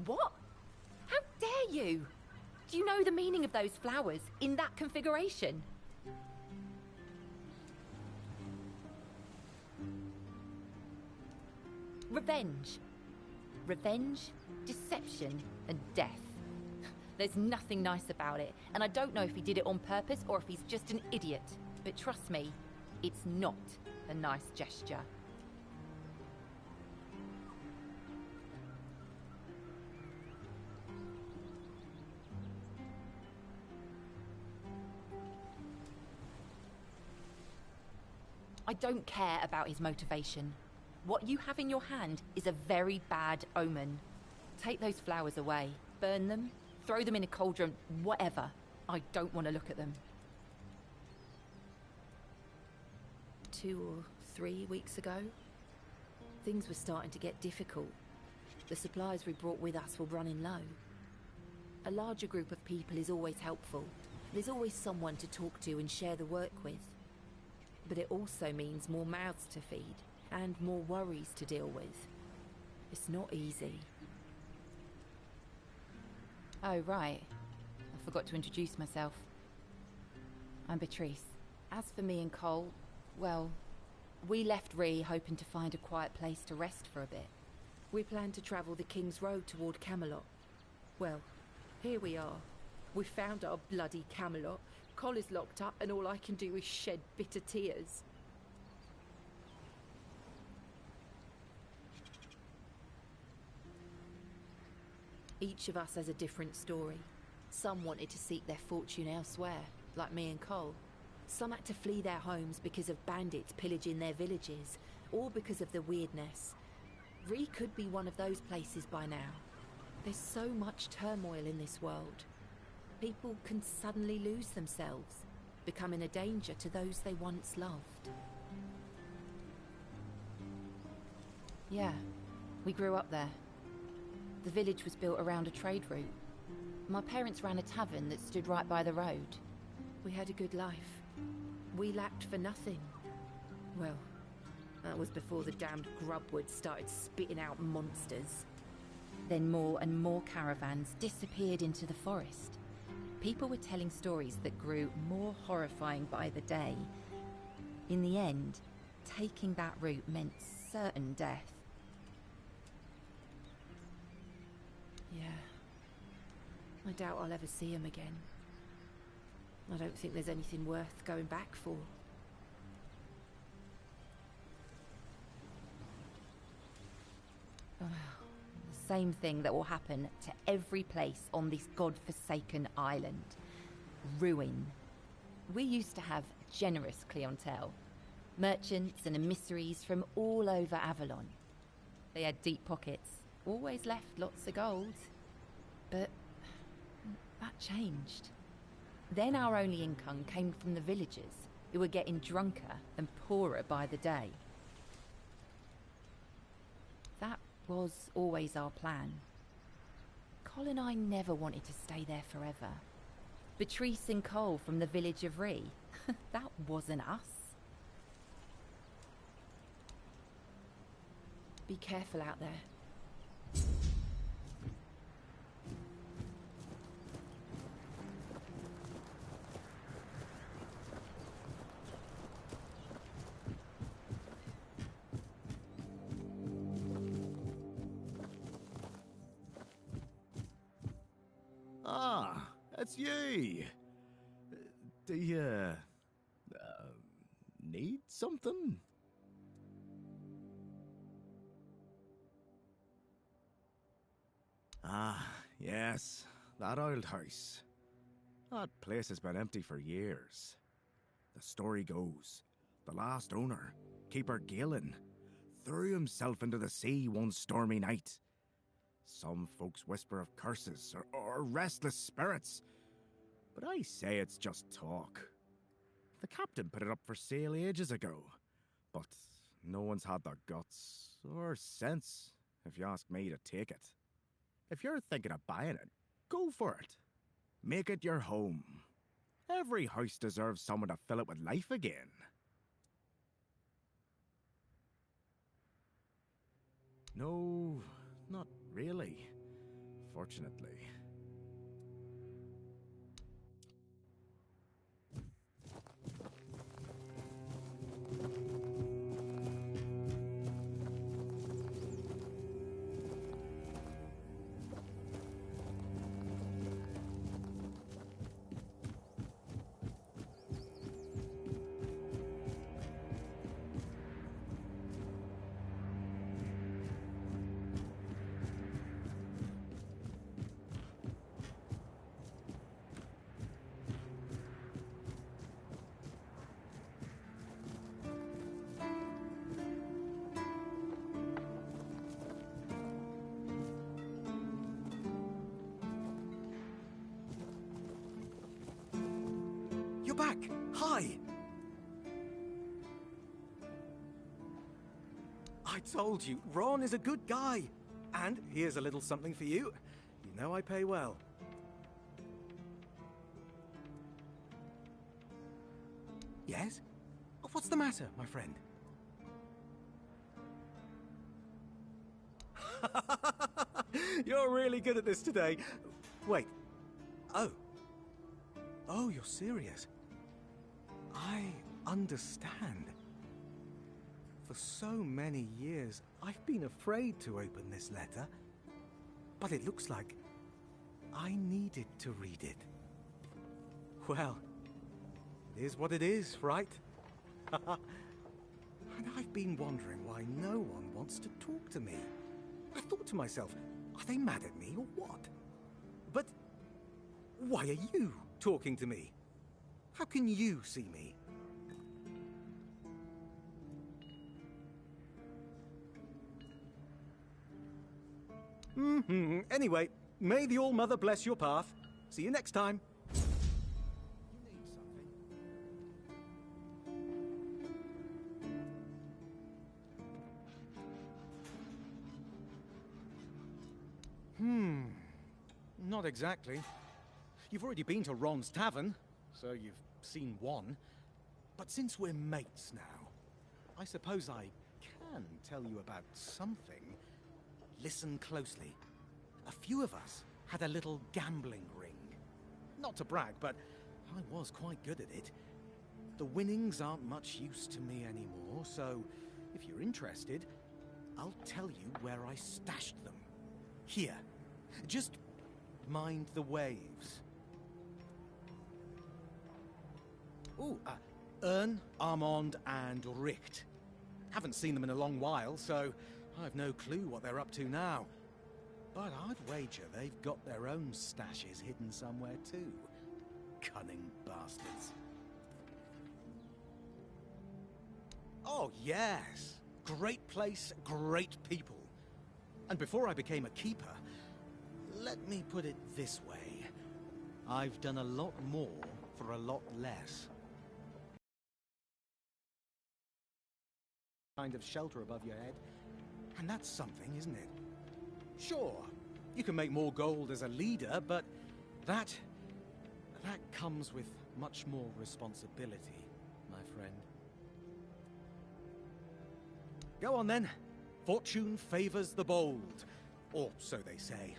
What? How dare you? Do you know the meaning of those flowers in that configuration? Revenge. Revenge, deception, and death. There's nothing nice about it, and I don't know if he did it on purpose or if he's just an idiot. But trust me, it's not a nice gesture. I don't care about his motivation. What you have in your hand is a very bad omen. Take those flowers away, burn them, throw them in a cauldron, whatever. I don't want to look at them. 2 or 3 weeks ago, things were starting to get difficult. The supplies we brought with us were running low. A larger group of people is always helpful. There's always someone to talk to and share the work with. But it also means more mouths to feed and more worries to deal with. It's not easy. Oh, right. I forgot to introduce myself. I'm Beatrice. As for me and Cole, well, we left Ree hoping to find a quiet place to rest for a bit. We planned to travel the King's Road toward Camelot. Well, here we are. We found our bloody Camelot. Cole is locked up and all I can do is shed bitter tears. Each of us has a different story. Some wanted to seek their fortune elsewhere, like me and Cole. Some had to flee their homes because of bandits pillaging their villages, or because of the weirdness. Ree could be one of those places by now. There's so much turmoil in this world. People can suddenly lose themselves, becoming a danger to those they once loved. Yeah, we grew up there. The village was built around a trade route. My parents ran a tavern that stood right by the road. We had a good life. We lacked for nothing. Well, that was before the damned grubwood started spitting out monsters. Then more and more caravans disappeared into the forest. People were telling stories that grew more horrifying by the day. In the end, taking that route meant certain death. Yeah. I doubt I'll ever see him again. I don't think there's anything worth going back for. The same thing that will happen to every place on this god-forsaken island. Ruin. We used to have generous clientele. Merchants and emissaries from all over Avalon. They had deep pockets, always left lots of gold. But that changed. Then our only income came from the villagers, who were getting drunker and poorer by the day. That was always our plan. Cole and I never wanted to stay there forever. Beatrice and Cole from the village of Ree, that wasn't us. Be careful out there. it's ye. Do you need something? Ah, yes, that old house. That place has been empty for years. The story goes, the last owner, Keeper Galen, threw himself into the sea one stormy night. Some folks whisper of curses or restless spirits, but I say it's just talk. The captain put it up for sale ages ago, but no one's had the guts or sense, if you ask me, to take it. If you're thinking of buying it, go for it. Make it your home. Every house deserves someone to fill it with life again. No, not really, fortunately. You're back! Hi! I told you, Ron is a good guy. And here's a little something for you. You know I pay well. Yes? What's the matter, my friend? You're really good at this today. Wait. Oh. Oh, you're serious. I understand. For so many years, I've been afraid to open this letter. But it looks like I needed to read it. Well, it is what it is, right? And I've been wondering why no one wants to talk to me. I thought to myself, are they mad at me or what? But why are you talking to me? How can you see me? Anyway, may the All-Mother bless your path. See you next time. Not exactly. You've already been to Ron's tavern, so you've seen one. But since we're mates now, I suppose I can tell you about something. Listen closely. A few of us had a little gambling ring. Not to brag, but I was quite good at it. The winnings aren't much use to me anymore, so if you're interested, I'll tell you where I stashed them. Here. Just mind the waves. Ooh, Ern, Armand, and Richt. Haven't seen them in a long while, so I've no clue what they're up to now. But I'd wager they've got their own stashes hidden somewhere too. Cunning bastards. Oh, yes. Great place, great people. And before I became a keeper, let me put it this way. I've done a lot more for a lot less. Kind of shelter above your head. And that's something, isn't it? Sure, you can make more gold as a leader, but that comes with much more responsibility, my friend. Go on then. Fortune favors the bold. Or so they say.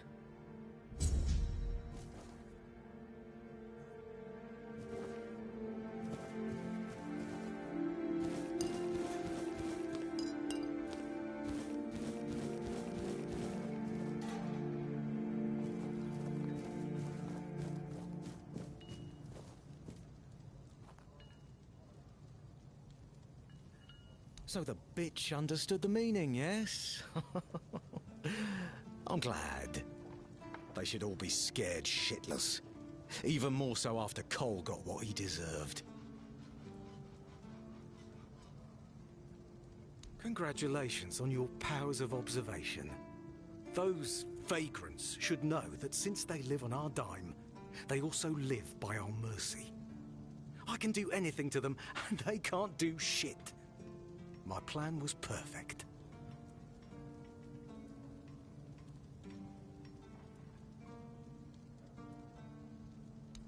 So the bitch understood the meaning, yes? I'm glad. They should all be scared shitless. Even more so after Cole got what he deserved. Congratulations on your powers of observation. Those vagrants should know that since they live on our dime, they also live by our mercy. I can do anything to them, and they can't do shit. My plan was perfect.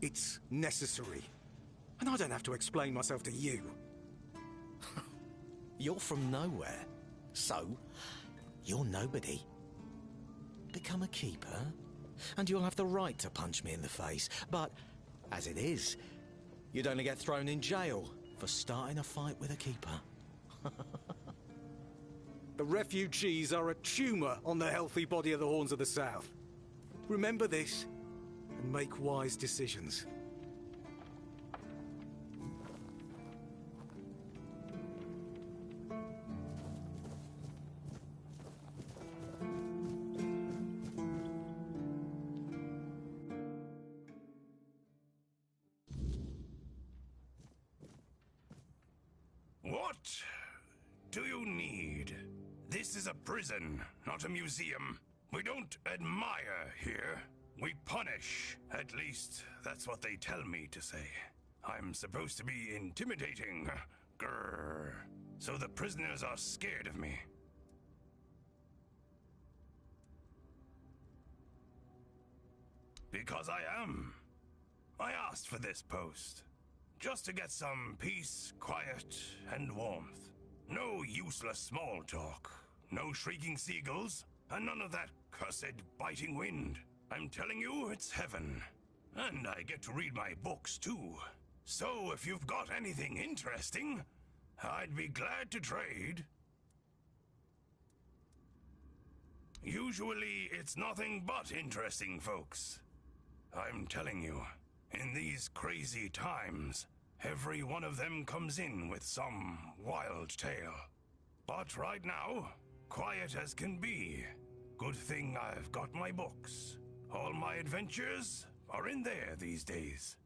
It's necessary. And I don't have to explain myself to you. You're from nowhere. So, you're nobody. Become a keeper, and you'll have the right to punch me in the face. But, as it is, you'd only get thrown in jail for starting a fight with a keeper. The refugees are a tumour on the healthy body of the Horns of the South. Remember this, and make wise decisions. What do you need? This is a prison, not a museum. We don't admire here. We punish. At least, that's what they tell me to say. I'm supposed to be intimidating. Grrr. So the prisoners are scared of me. Because I am. I asked for this post. Just to get some peace, quiet, and warmth. No useless small talk. No shrieking seagulls. And none of that cursed biting wind. I'm telling you, it's heaven. And I get to read my books, too. So if you've got anything interesting, I'd be glad to trade. Usually, it's nothing but interesting, folks. I'm telling you, in these crazy times, every one of them comes in with some wild tale. But right now, quiet as can be. Good thing I've got my books. All my adventures are in there these days.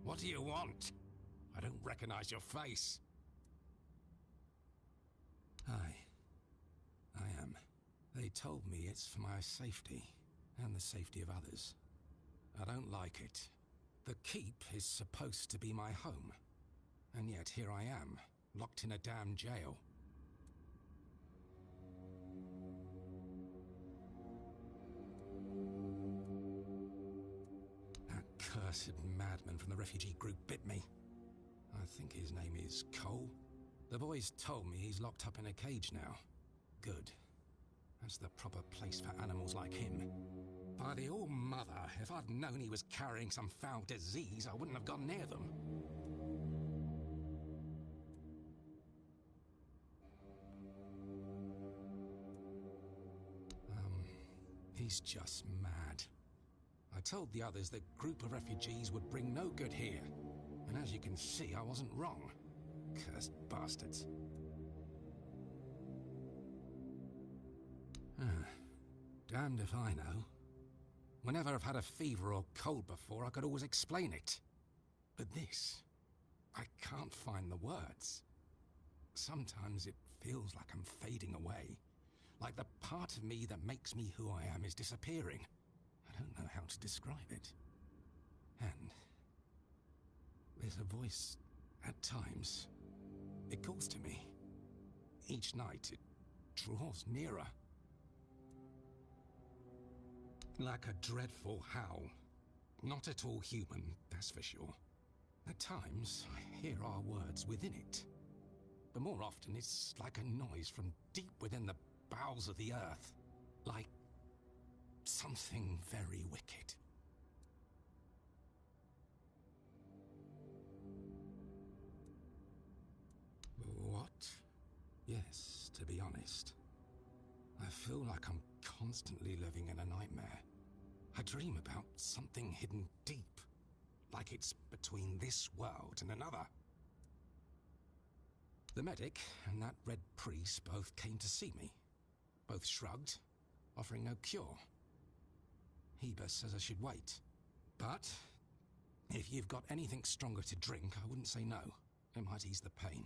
What do you want? I don't recognize your face. I am. They told me it's for my safety, and the safety of others. I don't like it. The keep is supposed to be my home, and yet here I am, locked in a damn jail. Cursed madman from the refugee group bit me. I think his name is Cole. The boys told me he's locked up in a cage now. Good. That's the proper place for animals like him. By the all-mother, if I'd known he was carrying some foul disease, I wouldn't have gone near them. He's just mad. I told the others the group of refugees would bring no good here. And as you can see, I wasn't wrong. Cursed bastards. Damned if I know. Whenever I've had a fever or cold before, I could always explain it. But this, I can't find the words. Sometimes it feels like I'm fading away. Like the part of me that makes me who I am is disappearing. I don't know how to describe it. And there's a voice at times. It calls to me. Each night it draws nearer. Like a dreadful howl. Not at all human, that's for sure. At times, I hear our words within it. But more often, it's like a noise from deep within the bowels of the earth. Like something very wicked. What? Yes, to be honest. I feel like I'm constantly living in a nightmare. I dream about something hidden deep, like it's between this world and another. The medic and that red priest both came to see me. Both shrugged, offering no cure. Heber says I should wait. But if you've got anything stronger to drink, I wouldn't say no. It might ease the pain,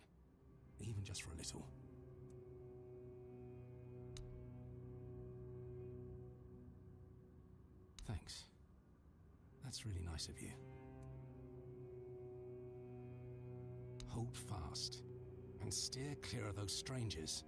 even just for a little. Thanks. That's really nice of you. Hold fast, and steer clear of those strangers.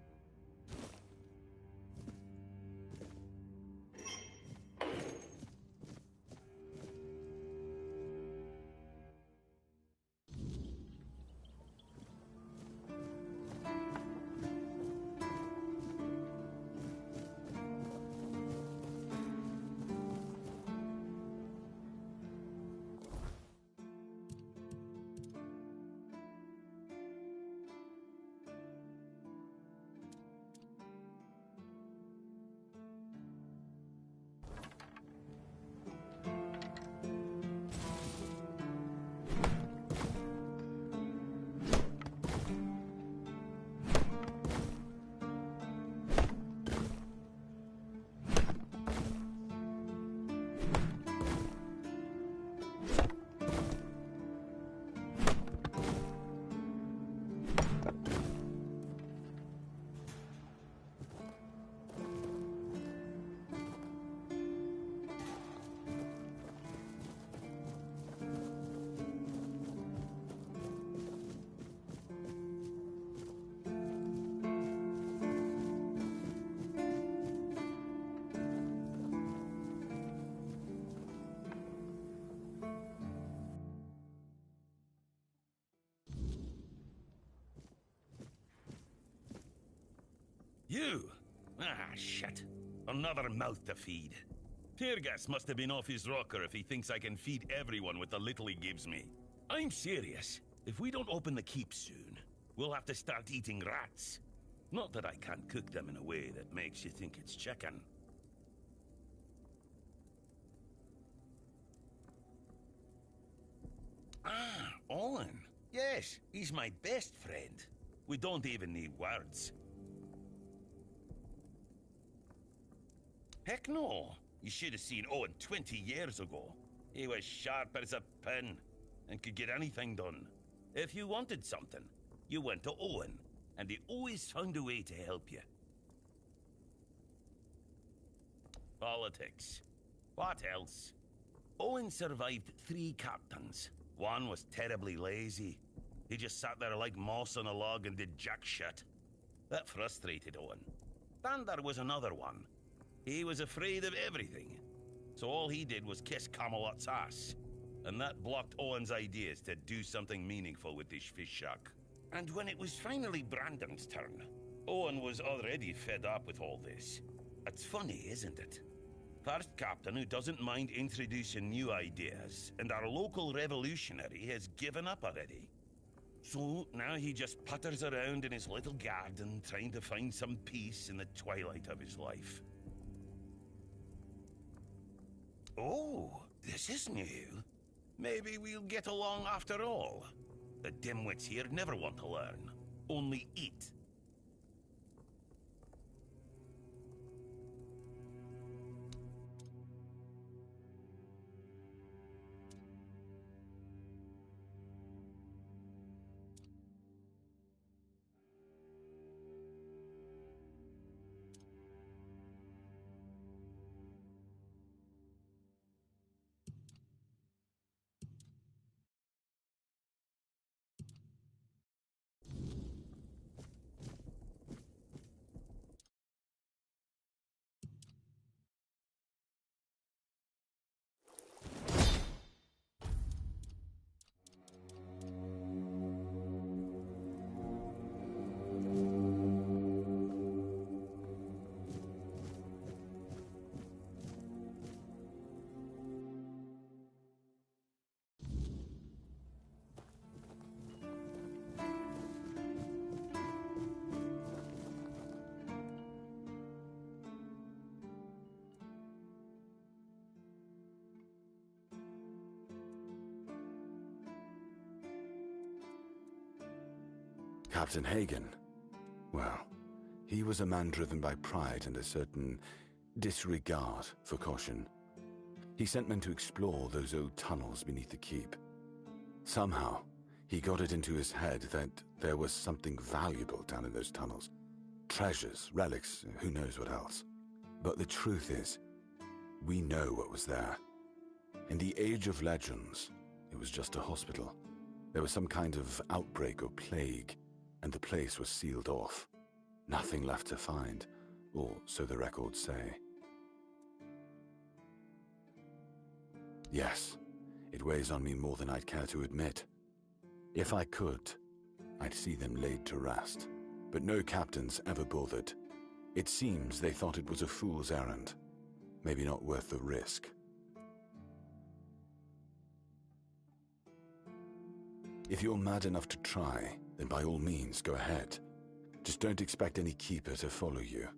You? Ah, shit. Another mouth to feed. Teargas must have been off his rocker if he thinks I can feed everyone with the little he gives me. I'm serious. If we don't open the keep soon, we'll have to start eating rats. Not that I can't cook them in a way that makes you think it's chicken. Ah, Owen. Yes, he's my best friend. We don't even need words. Heck no! You should have seen Owen 20 years ago. He was sharp as a pin, and could get anything done. If you wanted something, you went to Owen, and he always found a way to help you. Politics. What else? Owen survived 3 captains. One was terribly lazy. He just sat there like moss on a log and did jack shit. That frustrated Owen. Then there was another one. He was afraid of everything. So all he did was kiss Camelot's ass. And that blocked Owen's ideas to do something meaningful with this fish shack. And when it was finally Brandon's turn, Owen was already fed up with all this. It's funny, isn't it? First captain who doesn't mind introducing new ideas, and our local revolutionary has given up already. So now he just putters around in his little garden trying to find some peace in the twilight of his life. Oh, this is new. Maybe we'll get along after all. The dimwits here never want to learn, only eat. Captain Hagen. Well, he was a man driven by pride and a certain disregard for caution. He sent men to explore those old tunnels beneath the keep. Somehow, he got it into his head that there was something valuable down in those tunnels. Treasures, relics, who knows what else. But the truth is, we know what was there. In the Age of Legends, it was just a hospital. There was some kind of outbreak or plague, and the place was sealed off. Nothing left to find, or so the records say. Yes, it weighs on me more than I'd care to admit. If I could, I'd see them laid to rest. But no captains ever bothered. It seems they thought it was a fool's errand. Maybe not worth the risk. If you're mad enough to try, then by all means go ahead. Just don't expect any keeper to follow you.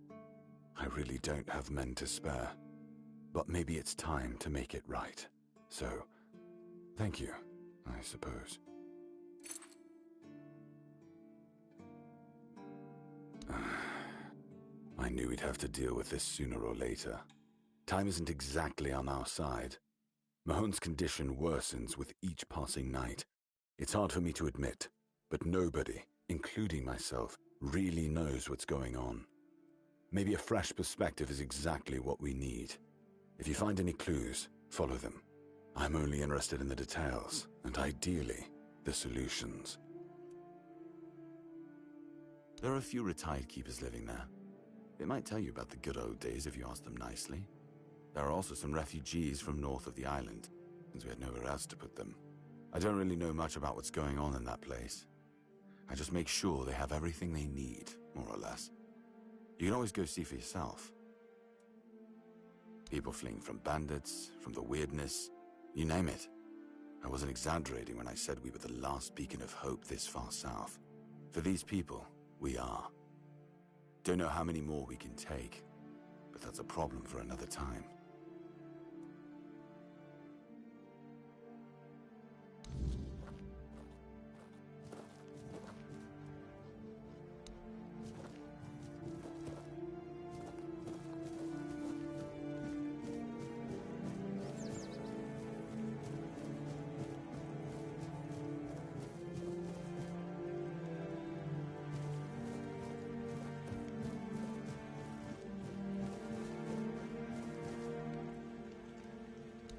I really don't have men to spare. But maybe it's time to make it right. So, thank you, I suppose. I knew we'd have to deal with this sooner or later. Time isn't exactly on our side. Mahone's condition worsens with each passing night. It's hard for me to admit, but nobody, including myself, really knows what's going on. Maybe a fresh perspective is exactly what we need. If you find any clues, follow them. I'm only interested in the details, and ideally, the solutions. There are a few retired keepers living there. They might tell you about the good old days if you ask them nicely. There are also some refugees from north of the island, since we had nowhere else to put them. I don't really know much about what's going on in that place. I just make sure they have everything they need, more or less. You can always go see for yourself. People fleeing from bandits, from the weirdness, you name it. I wasn't exaggerating when I said we were the last beacon of hope this far south. For these people, we are. Don't know how many more we can take, but that's a problem for another time.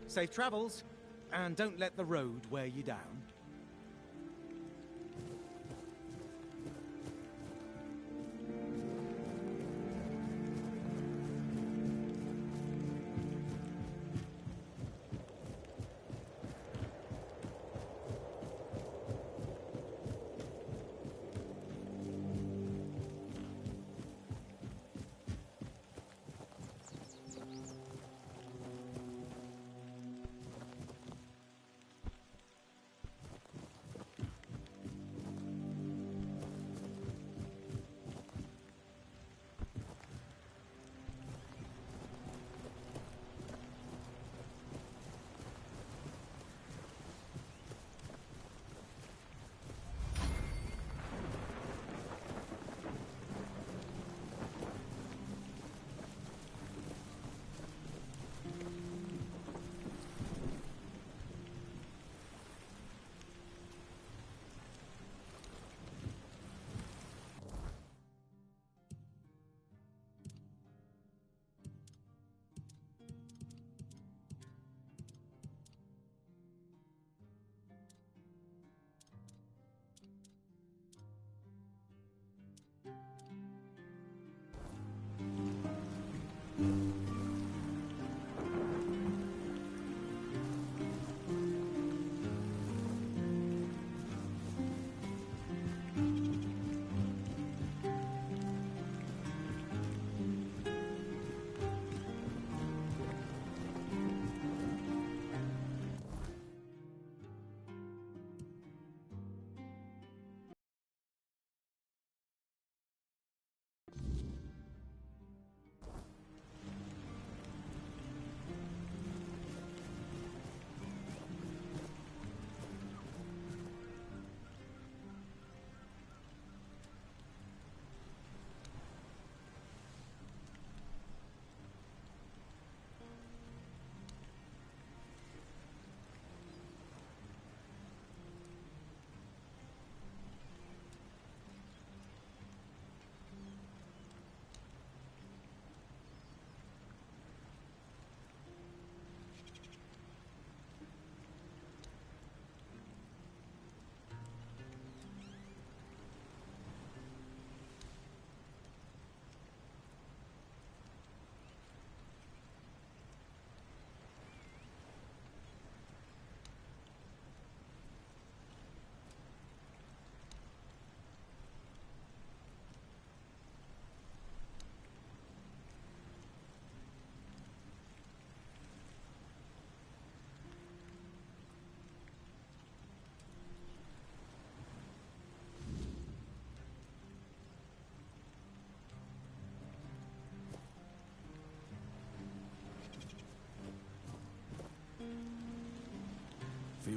Safe travels, and don't let the road wear you down.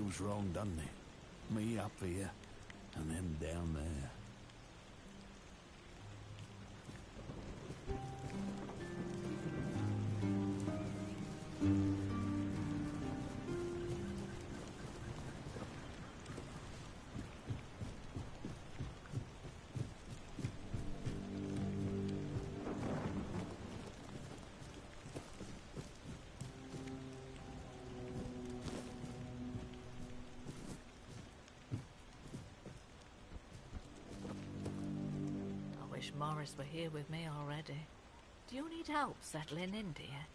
feels wrong, doesn't it? Me up here, and them down there. Morris were here with me already. Do you need help settling in, dear?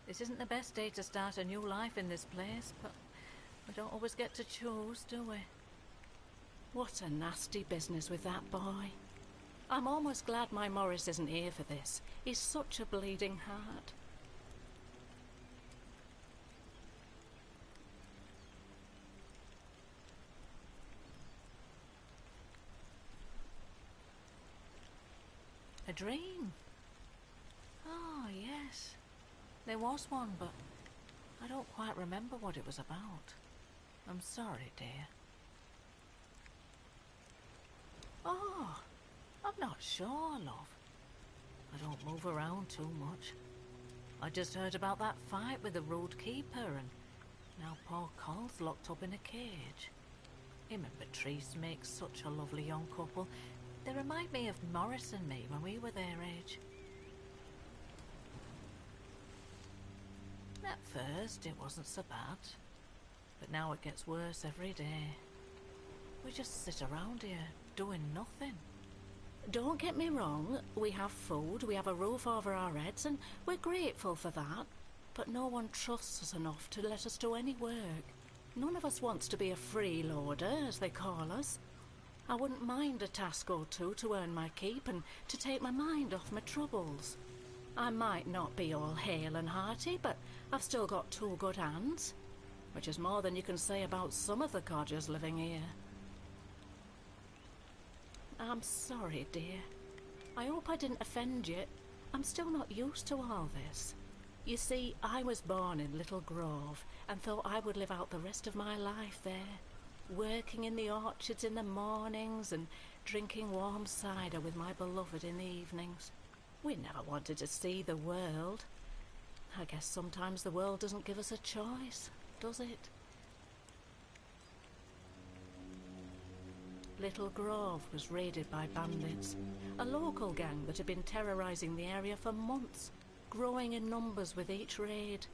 This isn't the best day to start a new life in this place, but we don't always get to choose, do we? What a nasty business with that boy. I'm almost glad my Morris isn't here for this. He's such a bleeding heart. A dream? Oh, yes. There was one, but I don't quite remember what it was about. I'm sorry, dear. Oh, I'm not sure, love. I don't move around too much. I just heard about that fight with the road keeper, and now poor Cole's locked up in a cage. Him and Patrice make such a lovely young couple. They remind me of Morris and me when we were their age. At first, it wasn't so bad, but now it gets worse every day. We just sit around here, doing nothing. Don't get me wrong, we have food, we have a roof over our heads, and we're grateful for that. But no one trusts us enough to let us do any work. None of us wants to be a freeloader, as they call us. I wouldn't mind a task or two to earn my keep and to take my mind off my troubles. I might not be all hale and hearty, but I've still got two good hands, which is more than you can say about some of the codgers living here. I'm sorry, dear. I hope I didn't offend you. I'm still not used to all this. You see, I was born in Little Grove and thought I would live out the rest of my life there. Working in the orchards in the mornings and drinking warm cider with my beloved in the evenings. We never wanted to see the world. I guess sometimes the world doesn't give us a choice, does it? Little Grove was raided by bandits, a local gang that had been terrorizing the area for months, growing in numbers with each raid.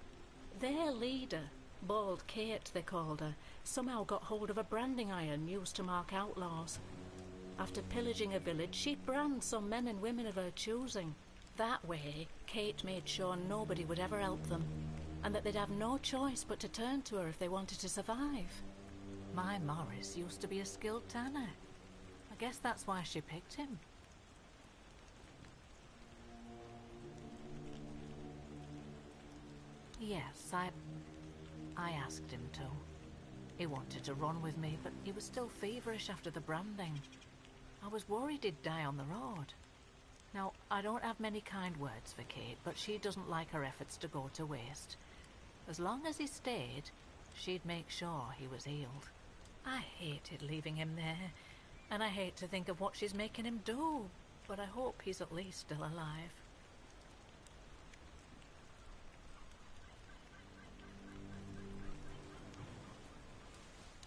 Their leader, Bald Kate they called her, somehow got hold of a branding iron used to mark outlaws. After pillaging a village, she'd brand some men and women of her choosing. That way, Kate made sure nobody would ever help them, and that they'd have no choice but to turn to her if they wanted to survive. My Morris used to be a skilled tanner. I guess that's why she picked him. Yes, I asked him to. He wanted to run with me, but he was still feverish after the branding. I was worried he'd die on the road. Now, I don't have many kind words for Kate, but she doesn't like her efforts to go to waste. As long as he stayed, she'd make sure he was healed. I hated leaving him there, and I hate to think of what she's making him do, but I hope he's at least still alive.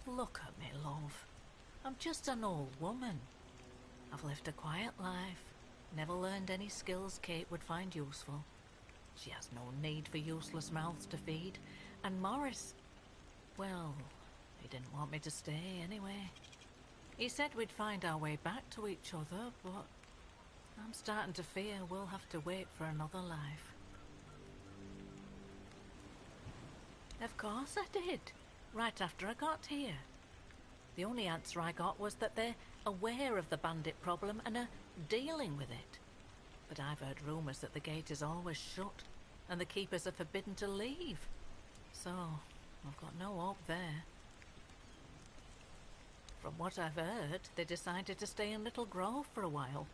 Look at me, love. I'm just an old woman. I've lived a quiet life, never learned any skills Kate would find useful. She has no need for useless mouths to feed, and Morris, well, he didn't want me to stay anyway. He said we'd find our way back to each other, but I'm starting to fear we'll have to wait for another life. Of course I did. Right after I got here. The only answer I got was that they're aware of the bandit problem and are dealing with it. But I've heard rumours that the gate is always shut and the keepers are forbidden to leave. So, I've got no hope there. From what I've heard, they decided to stay in Little Grove for a while,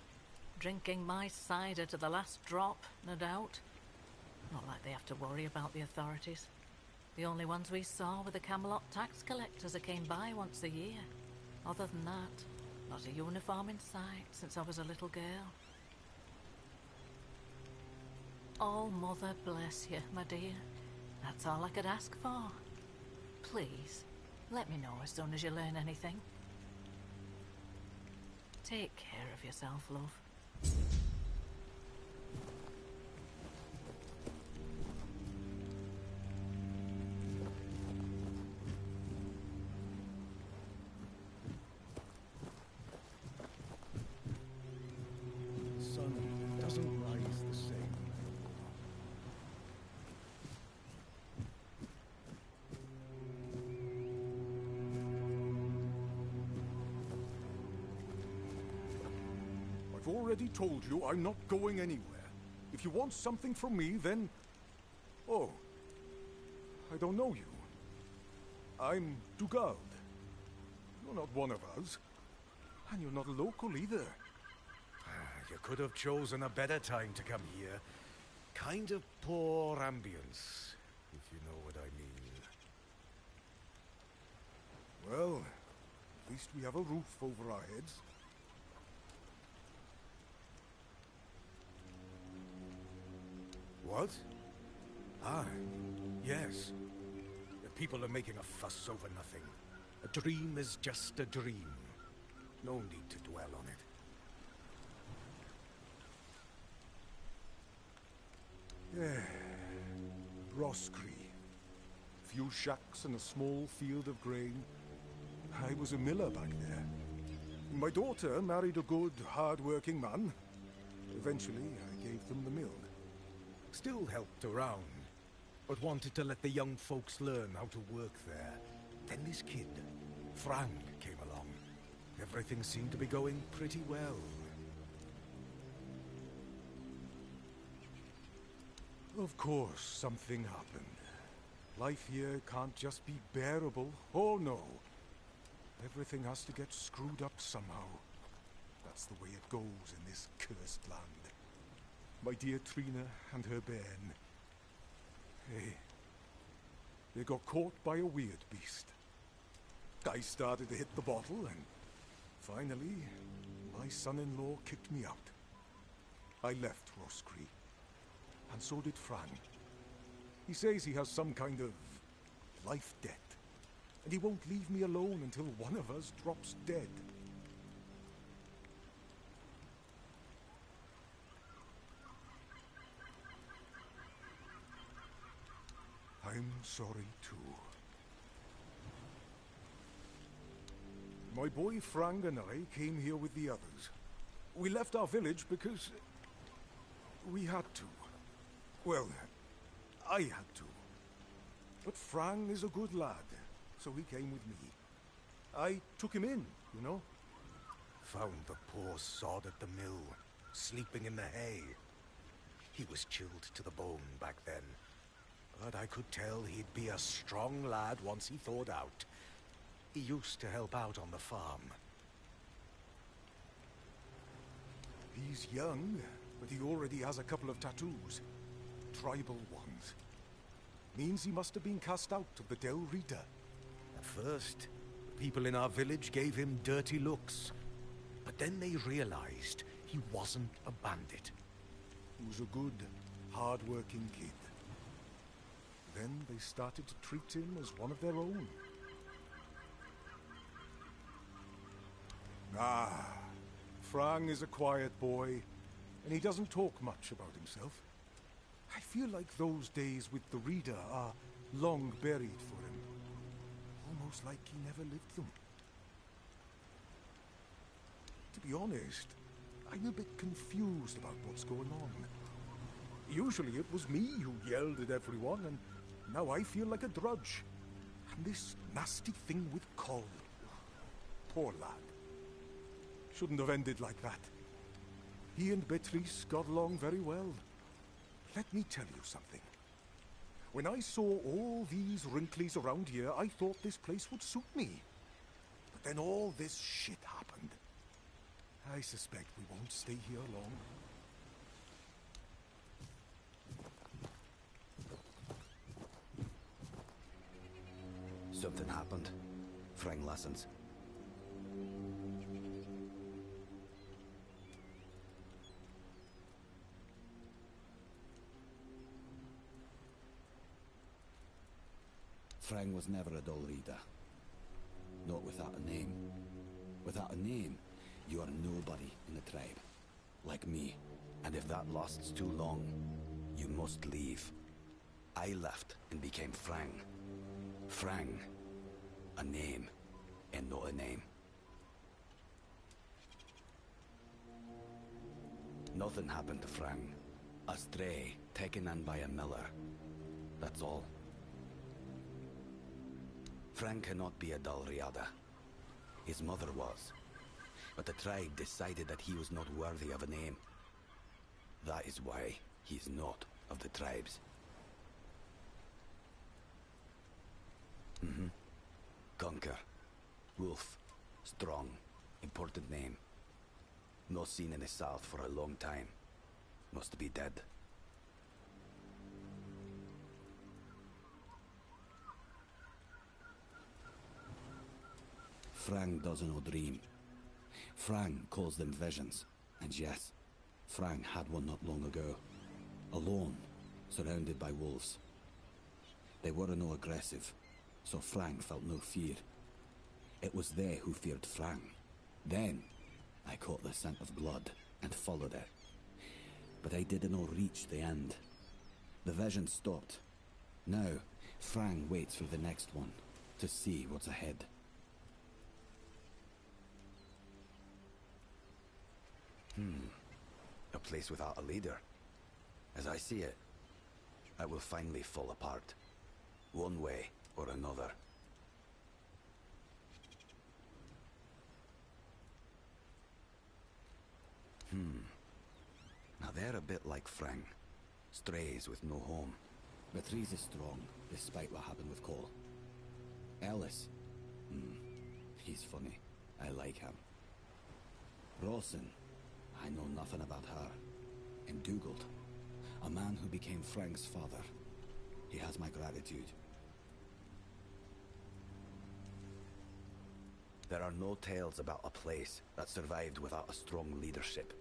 drinking my cider to the last drop, no doubt. Not like they have to worry about the authorities. The only ones we saw were the Camelot tax collectors that came by once a year. Other than that, not a uniform in sight since I was a little girl. Oh, Mother bless you, my dear. That's all I could ask for. Please, let me know as soon as you learn anything. Take care of yourself, love. Sun doesn't rise the same. I've already told you I'm not going anywhere. If you want something from me, then... Oh. I don't know you. I'm Dugald. You're not one of us. And you're not a local either. You could have chosen a better time to come here. Kind of poor ambience, if you know what I mean. Well, at least we have a roof over our heads. What? Ah, yes. The people are making a fuss over nothing. A dream is just a dream. No need to dwell on it. Roscree. Few shacks and a small field of grain. I was a miller back there. My daughter married a good, hard-working man. Eventually, I gave them the mill. Still helped around, but wanted to let the young folks learn how to work there. Then this kid, Frank, came along. Everything seemed to be going pretty well. Of course, something happened. Life here can't just be bearable. Oh no. Everything has to get screwed up somehow. That's the way it goes in this cursed land. My dear Trina and her bairn. Hey. They got caught by a weird beast. I started to hit the bottle and finally, my son-in-law kicked me out. I left Roscree. And so did Fran. He says he has some kind of life debt, and he won't leave me alone until one of us drops dead. I'm sorry too. My boy Frank and I came here with the others. We left our village because we had to. Well, I had to. But Frank is a good lad, so he came with me. I took him in, you know. Found the poor sod at the mill, sleeping in the hay. He was chilled to the bone back then. But I could tell he'd be a strong lad once he thawed out. He used to help out on the farm. He's young, but he already has a couple of tattoos. Tribal ones. Means he must have been cast out of the Del Rita. At first, people in our village gave him dirty looks. But then they realized he wasn't a bandit. He was a good, hard-working kid. Then they started to treat him as one of their own. Ah, Frank is a quiet boy, and he doesn't talk much about himself. I feel like those days with the reader are long buried for him. Almost like he never lived them. To be honest, I'm a bit confused about what's going on. Usually it was me who yelled at everyone, and now I feel like a drudge. And this nasty thing with Cole. Poor lad. Shouldn't have ended like that. He and Beatrice got along very well. Let me tell you something. When I saw all these wrinklies around here, I thought this place would suit me. But then all this shit happened. I suspect we won't stay here long. Something happened. Frang listens. Frang was never a dull reader. Not without a name. Without a name, you are nobody in the tribe. Like me. And if that lasts too long, you must leave. I left and became Frang. Frang. A name, and not a name. Nothing happened to Frang. A stray, taken in by a miller. That's all. Frang cannot be a dull riada. His mother was. But the tribe decided that he was not worthy of a name. That is why he is not of the tribes. Conquer. Wolf. Strong. Important name. Not seen in the south for a long time. Must be dead. Frang doesn't know dream. Frang calls them visions. And yes, Frang had one not long ago. Alone, surrounded by wolves. They were no aggressive, so Frang felt no fear. It was they who feared Frang. Then, I caught the scent of blood and followed it. But I didn't reach the end. The vision stopped. Now, Frang waits for the next one, to see what's ahead. A place without a leader. As I see it, it will finally fall apart. One way or another. Now they're a bit like Frang. Strays with no home. Beatrice is strong, despite what happened with Cole. Ellis? He's funny. I like him. Rawson? I know nothing about her. And Dugald? A man who became Frang's father. He has my gratitude. There are no tales about a place that survived without a strong leadership.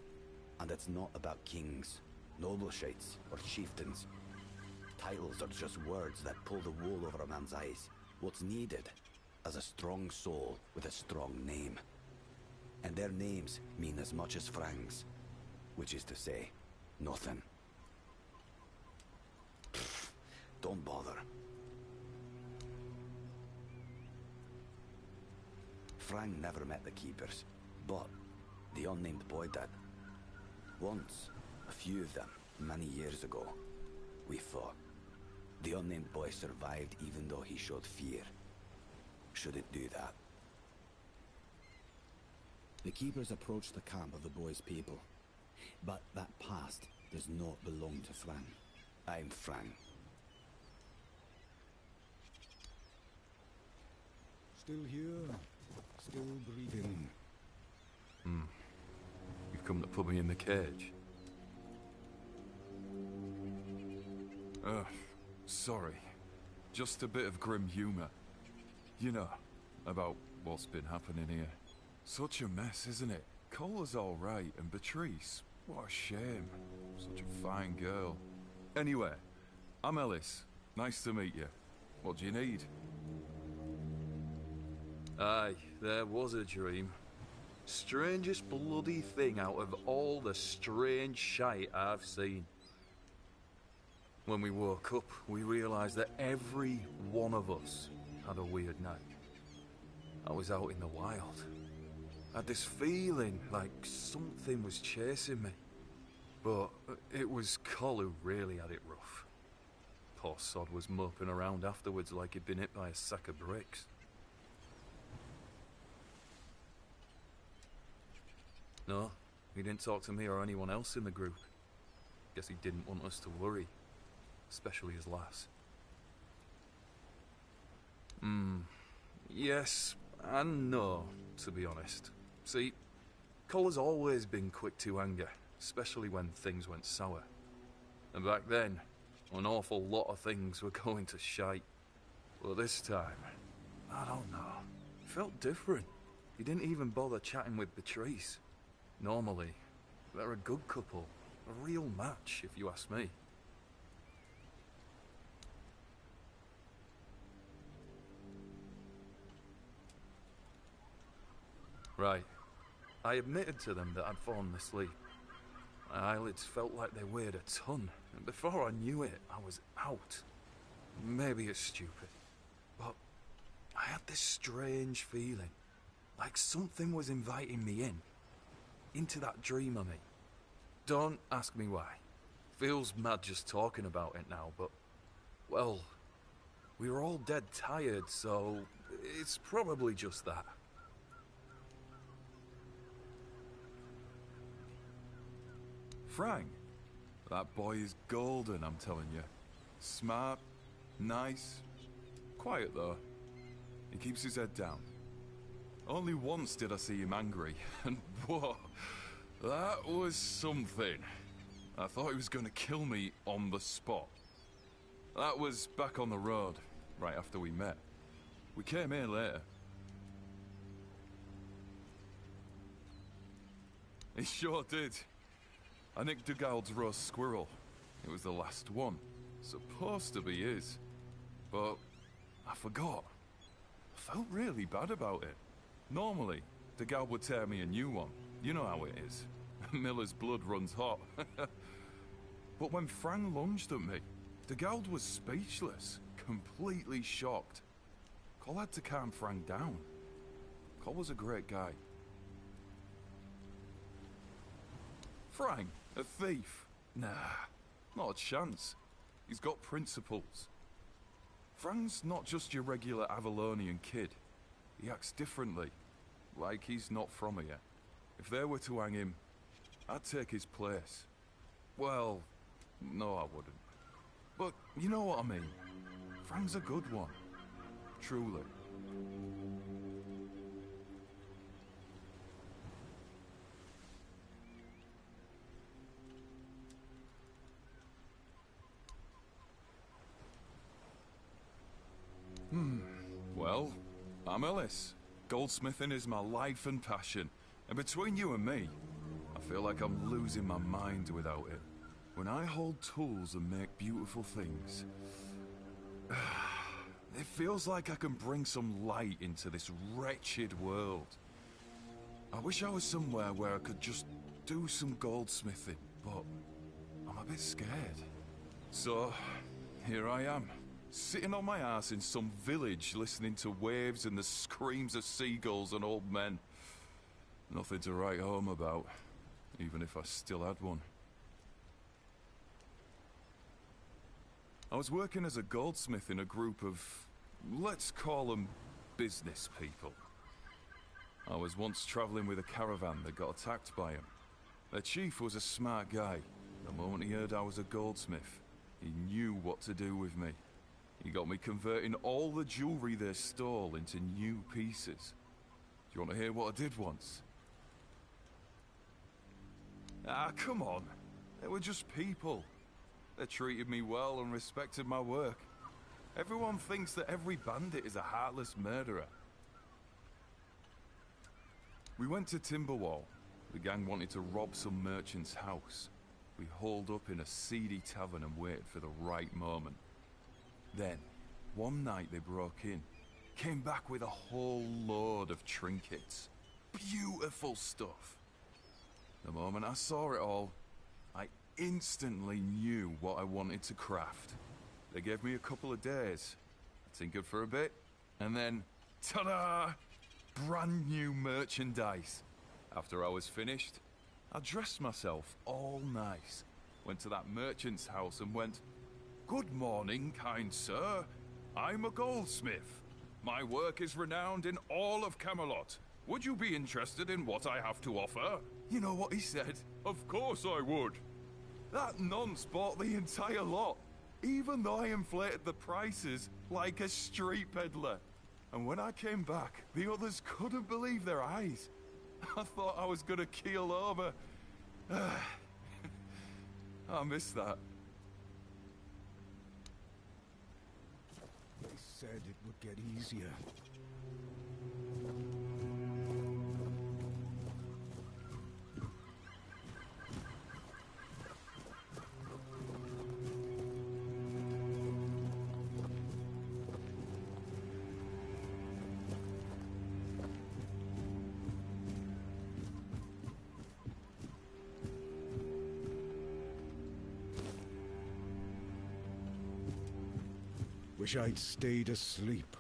And it's not about kings, nobleshites, or chieftains. Titles are just words that pull the wool over a man's eyes. What's needed is a strong soul with a strong name. And their names mean as much as Frang's. Which is to say, nothing. Don't bother. Frang never met the keepers, but the unnamed boy did. Once, a few of them, many years ago, we fought. The unnamed boy survived even though he showed fear. Shouldn't do that. The keepers approached the camp of the boy's people. But that past does not belong to Frang. I'm Frang. Still here. Still breathing. You've come to put me in the cage. Sorry. Just a bit of grim humor. You know, about what's been happening here. Such a mess, isn't it? Cola's all right, and Beatrice, what a shame. Such a fine girl. Anyway, I'm Ellis. Nice to meet you. What do you need? Aye, there was a dream. Strangest bloody thing out of all the strange shite I've seen. When we woke up, we realised that every one of us had a weird night. I was out in the wild. I had this feeling like something was chasing me. But it was Cole who really had it rough. Poor sod was moping around afterwards like he'd been hit by a sack of bricks. No, he didn't talk to me or anyone else in the group. Guess he didn't want us to worry. Especially his lass. Yes and no, to be honest. See, Cole has always been quick to anger, especially when things went sour. And back then, an awful lot of things were going to shite. But this time, I don't know. It felt different. He didn't even bother chatting with Beatrice. Normally, they're a good couple. A real match, if you ask me. Right. I admitted to them that I'd fallen asleep. My eyelids felt like they weighed a ton, and before I knew it, I was out. Maybe it's stupid, but I had this strange feeling, like something was inviting me into that dream of me. Don't ask me why. Feels mad just talking about it now, but, well, we were all dead tired, so it's probably just that. Frank, that boy is golden, I'm telling you. Smart, nice, quiet though. He keeps his head down. Only once did I see him angry, and whoa, that was something. I thought he was going to kill me on the spot. That was back on the road, right after we met. We came here later. He sure did. I nicked Dugald's roast squirrel. It was the last one. Supposed to be his. But I forgot. I felt really bad about it. Normally, Dugald would tear me a new one. You know how it is. Miller's blood runs hot. But when Frank lunged at me, Dugald was speechless, completely shocked. Cole had to calm Frank down. Cole was a great guy. Frank, a thief? Nah, not a chance. He's got principles. Frank's not just your regular Avalonian kid. He acts differently, like he's not from here. If they were to hang him, I'd take his place. Well, no I wouldn't. But you know what I mean. Frank's a good one. Truly. Well, I'm Ellis. Goldsmithing is my life and passion. And between you and me, I feel like I'm losing my mind without it. When I hold tools and make beautiful things, it feels like I can bring some light into this wretched world. I wish I was somewhere where I could just do some goldsmithing, but I'm a bit scared. So, here I am. Sitting on my ass in some village listening to waves and the screams of seagulls and old men. Nothing to write home about, even if I still had one. I was working as a goldsmith in a group of, let's call them business people. I was once traveling with a caravan that got attacked by him. Their chief was a smart guy. The moment he heard I was a goldsmith, he knew what to do with me. He got me converting all the jewelry they stole into new pieces. Do you want to hear what I did once? Ah, come on. They were just people. They treated me well and respected my work. Everyone thinks that every bandit is a heartless murderer. We went to Timberwall. The gang wanted to rob some merchant's house. We holed up in a seedy tavern and waited for the right moment. Then, one night they broke in, came back with a whole load of trinkets. Beautiful stuff. The moment I saw it all, I instantly knew what I wanted to craft. They gave me a couple of days. I tinkered for a bit, and then, ta-da! Brand new merchandise. After I was finished, I dressed myself all nice, went to that merchant's house and went, "Good morning, kind sir. I'm a goldsmith. My work is renowned in all of Camelot. Would you be interested in what I have to offer?" You know what he said? "Of course I would." That nonce bought the entire lot, even though I inflated the prices like a street peddler. And when I came back, the others couldn't believe their eyes. I thought I was gonna keel over. I miss that. They said it would get easier. Wish I'd stayed asleep.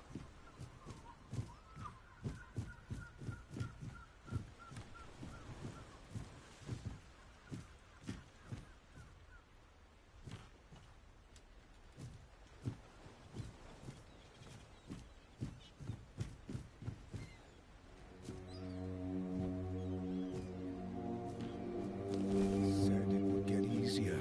Said it would get easier.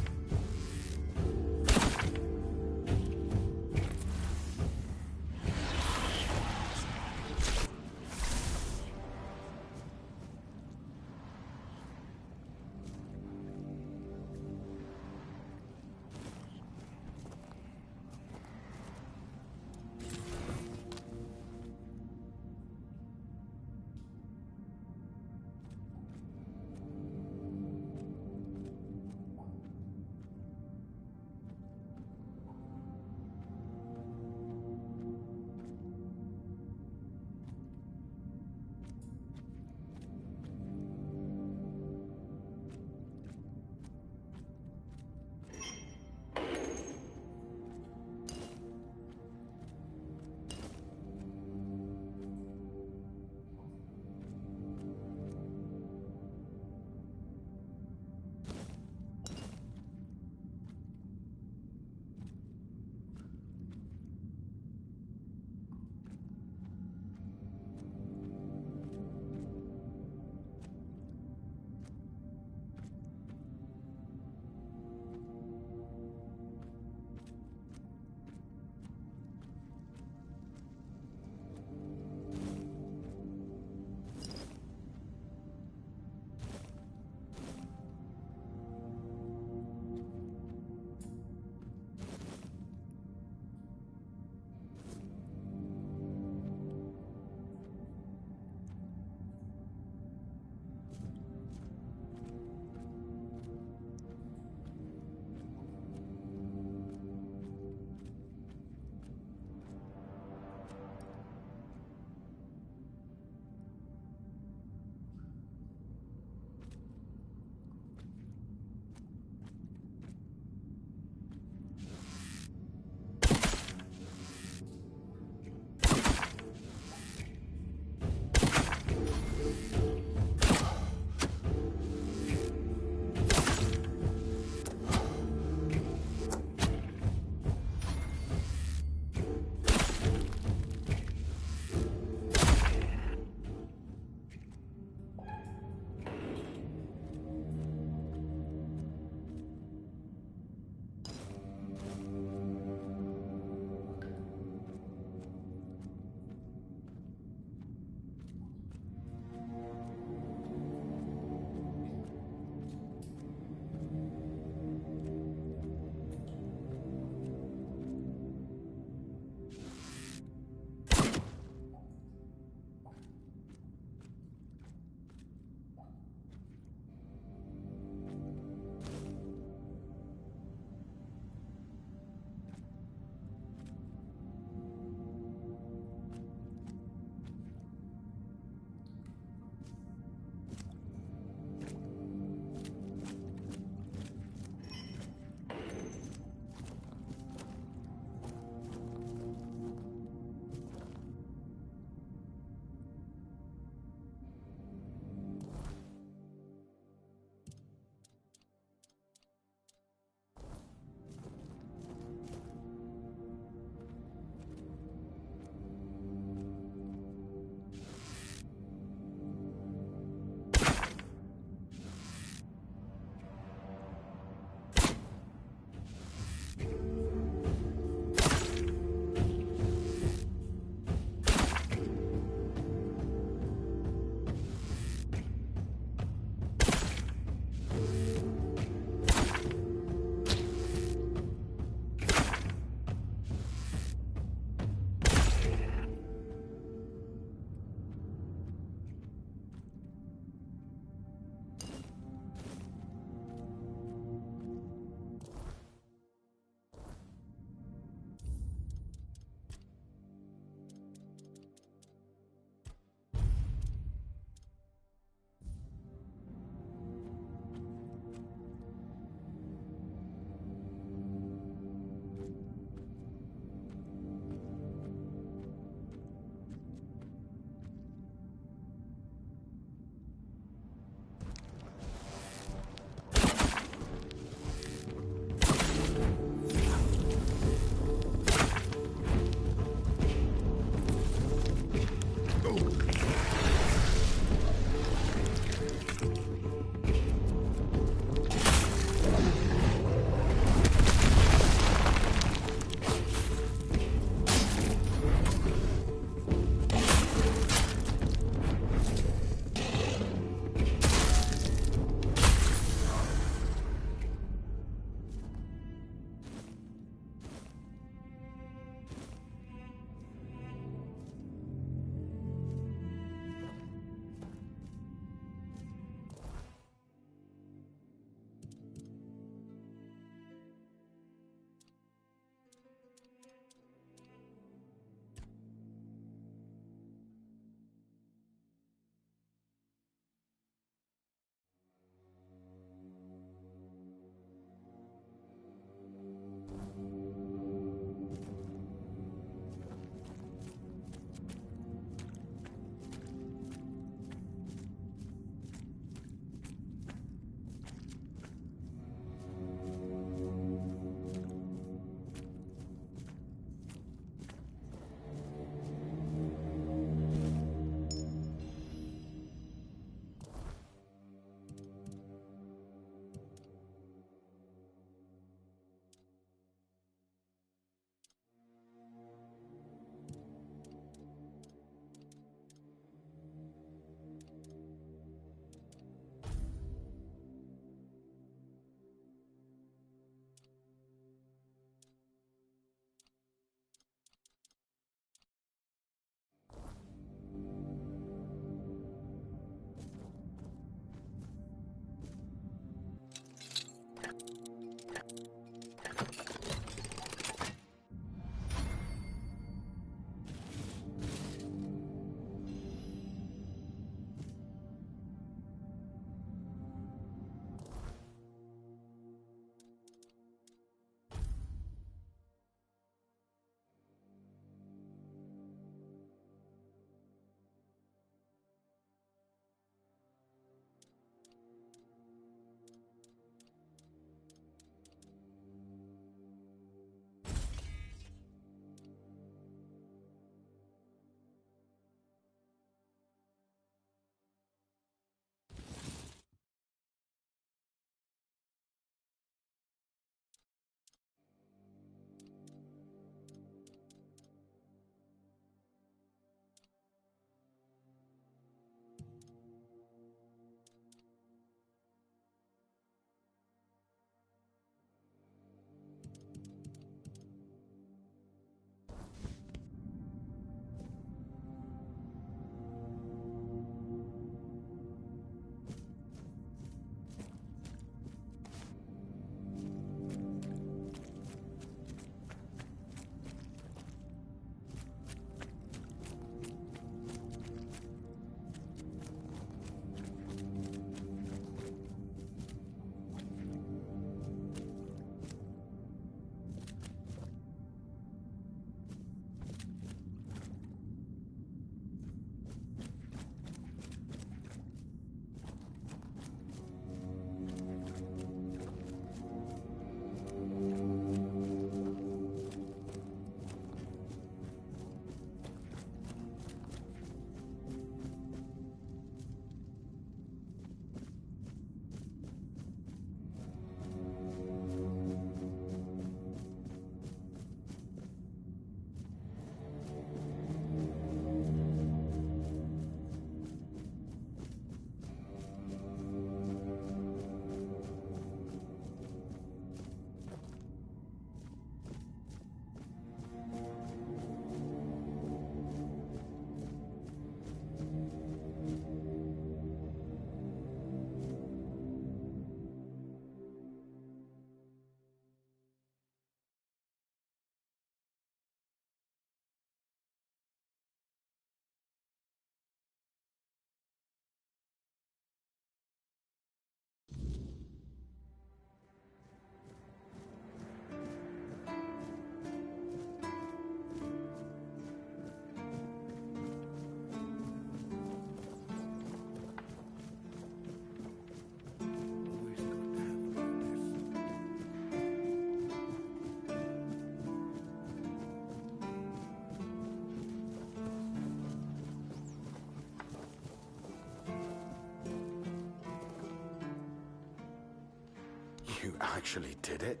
You actually did it?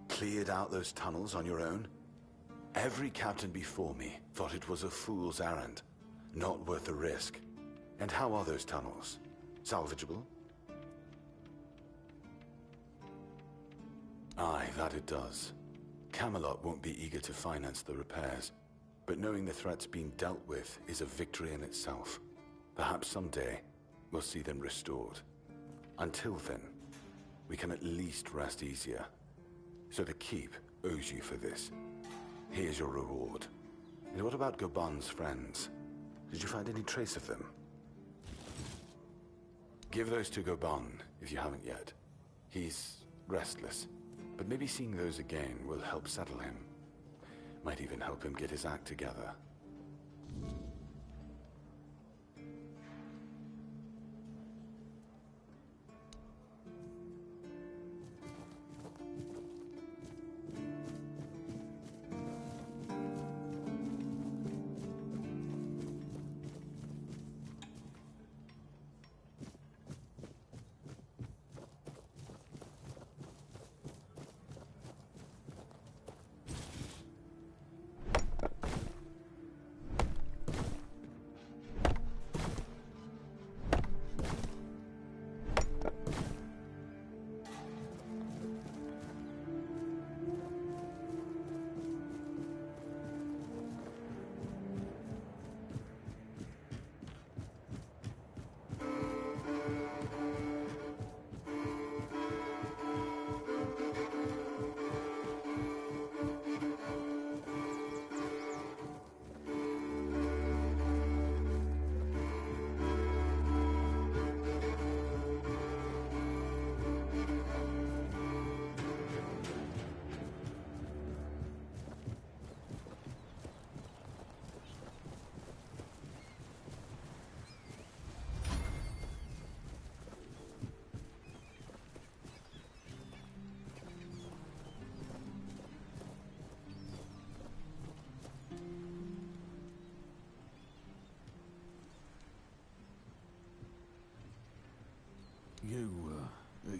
Cleared out those tunnels on your own? Every captain before me thought it was a fool's errand, not worth the risk. And how are those tunnels? Salvageable? Aye, that it does. Camelot won't be eager to finance the repairs, but knowing the threat's been dealt with is a victory in itself. Perhaps someday, we'll see them restored. Until then, we can at least rest easier. So the Keep owes you for this. Here's your reward. And what about Gobon's friends? Did you find any trace of them? Give those to Gobon, if you haven't yet. He's restless, but maybe seeing those again will help settle him. Might even help him get his act together.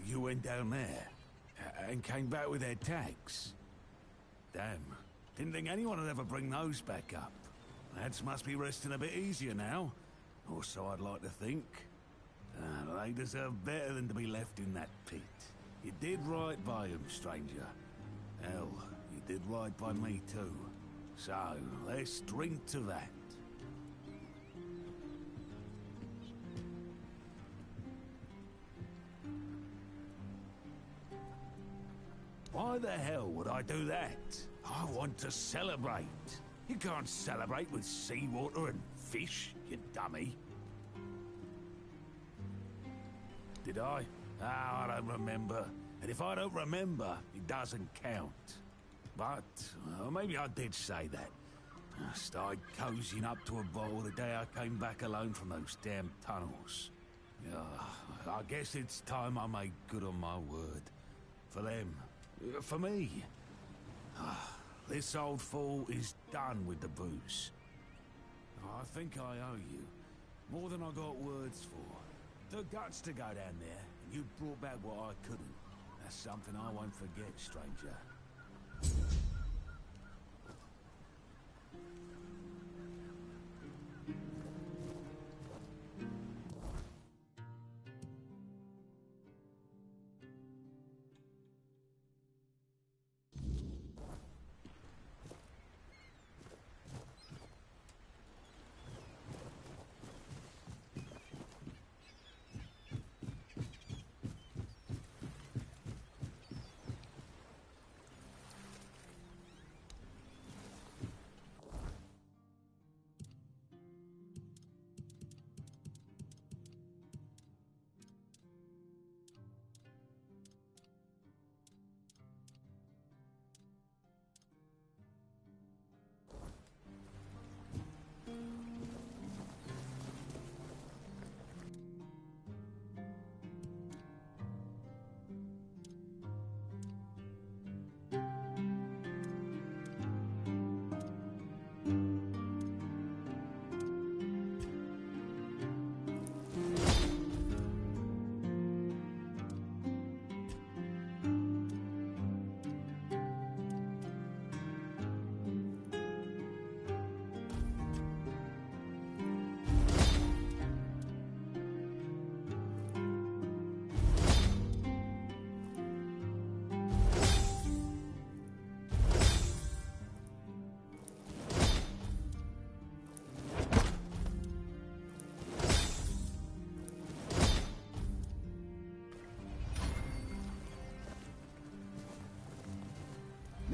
You went down there and came back with their tags. Damn, didn't think anyone would ever bring those back up. Lads must be resting a bit easier now, or so I'd like to think. They deserve better than to be left in that pit. You did right by them, stranger. Hell, you did right by me too. So, let's drink to that. Why the hell would I do that? I want to celebrate. You can't celebrate with seawater and fish, you dummy. Did I? Oh, I don't remember. And if I don't remember, it doesn't count. But, well, maybe I did say that. I started cozying up to a bowl the day I came back alone from those damn tunnels. I guess it's time I made good on my word. For them. For me. This old fool is done with the booze. I think I owe you. More than I got words for. The guts to go down there, and you brought back what I couldn't. That's something I won't forget, stranger.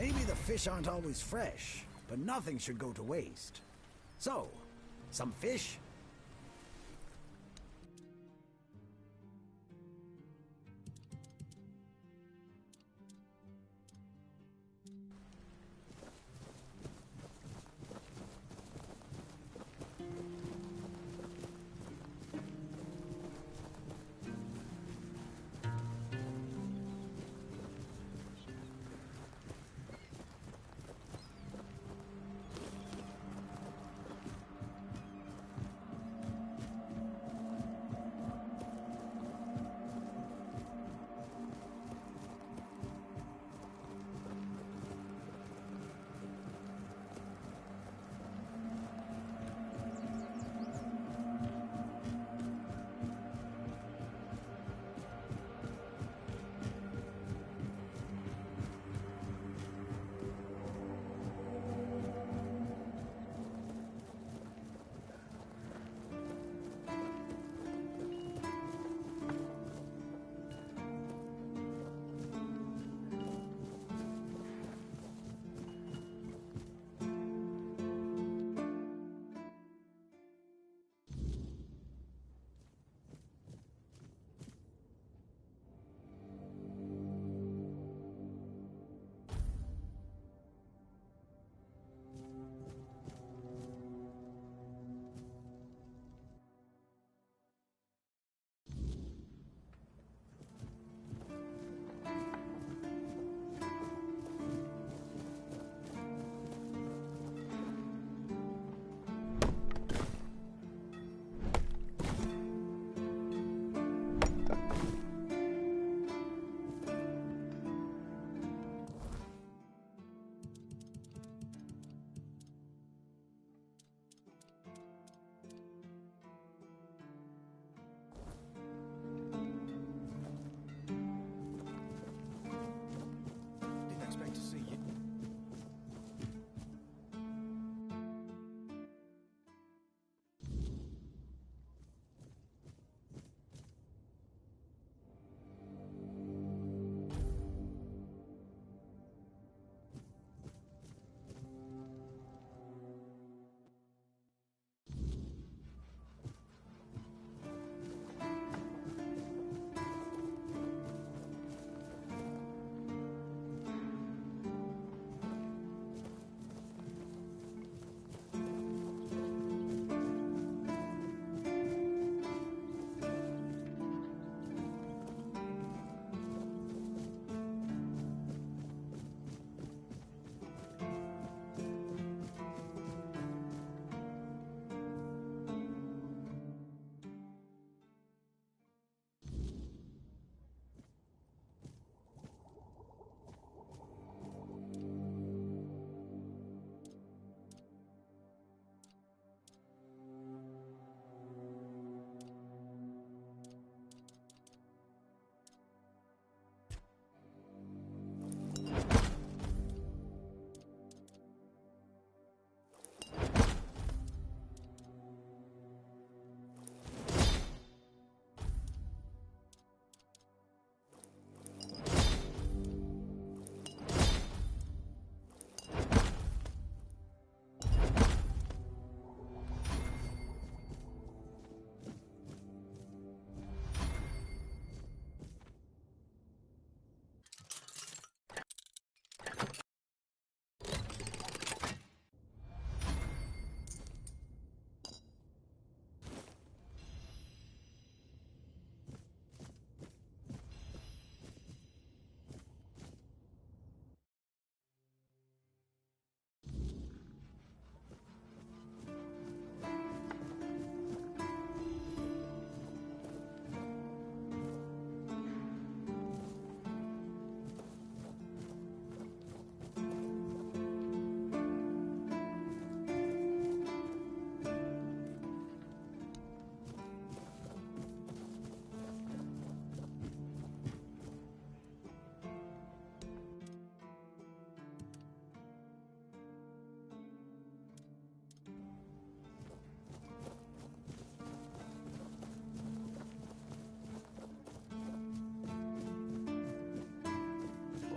Maybe the fish aren't always fresh, but nothing should go to waste. So, some fish?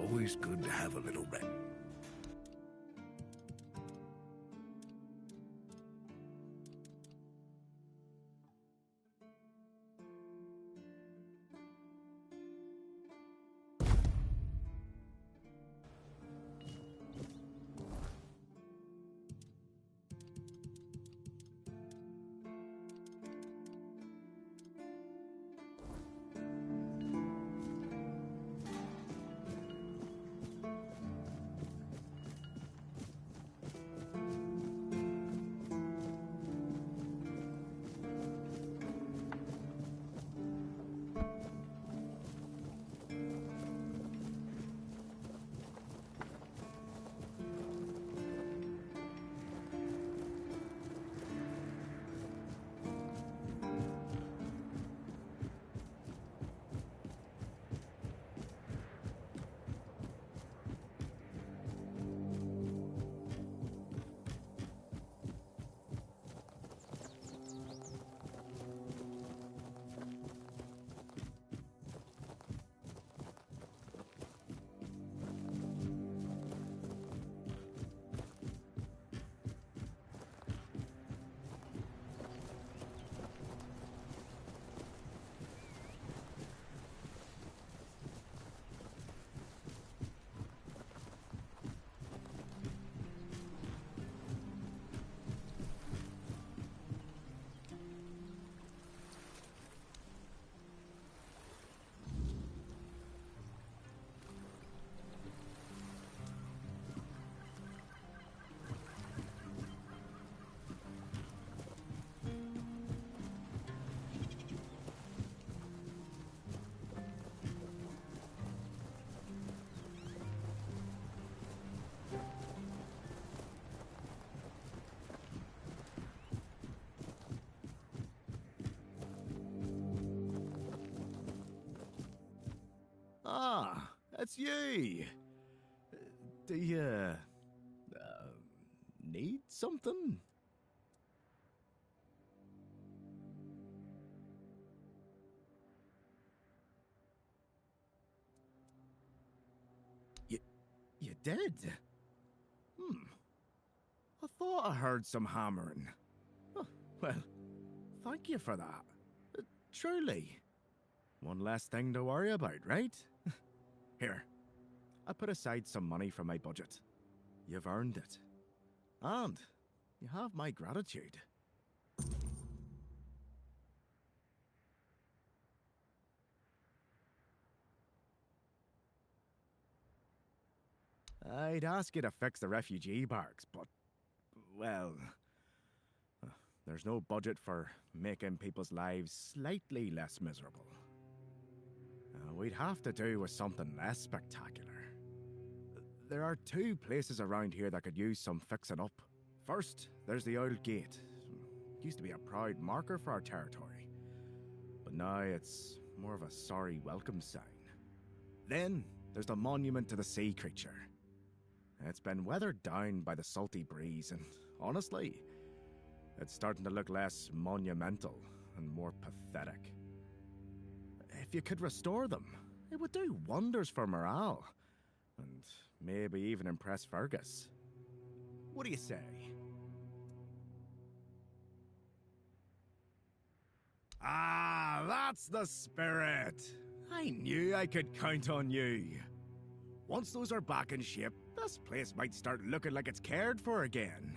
Always good to have a little rest. Ah, it's you. Do you need something? You did? I thought I heard some hammering. Oh, well, thank you for that. Truly. One less thing to worry about, right? Here, I put aside some money from my budget. You've earned it. And you have my gratitude. I'd ask you to fix the refugee barracks, but, well, there's no budget for making people's lives slightly less miserable. We'd have to do with something less spectacular. There are two places around here that could use some fixing up. First, there's the old gate. It used to be a proud marker for our territory, but now it's more of a sorry welcome sign. Then, there's the monument to the sea creature. It's been weathered down by the salty breeze, and honestly, it's starting to look less monumental and more pathetic. If you could restore them, it would do wonders for morale, and maybe even impress Fergus. What do you say? Ah, that's the spirit! I knew I could count on you. Once those are back in shape, this place might start looking like it's cared for again.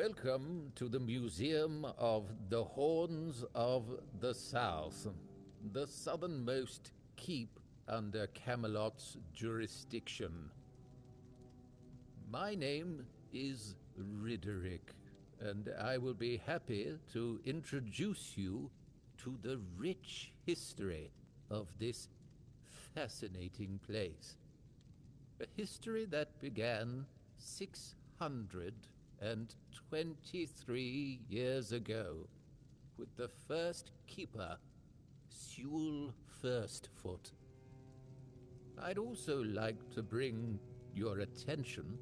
Welcome to the Museum of the Horns of the South, the southernmost keep under Camelot's jurisdiction. My name is Ridderick, and I will be happy to introduce you to the rich history of this fascinating place. A history that began 623 years ago with the first keeper, Sewell Firstfoot. I'd also like to bring your attention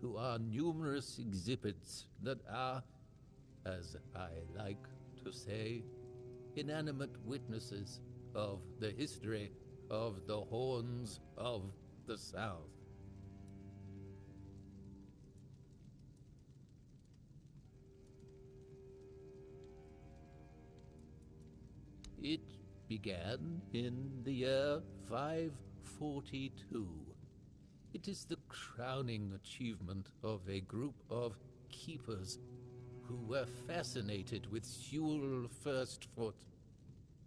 to our numerous exhibits that are, as I like to say, inanimate witnesses of the history of the Horns of the South. It began in the year 542. It is the crowning achievement of a group of keepers who were fascinated with Sewell Firstfoot.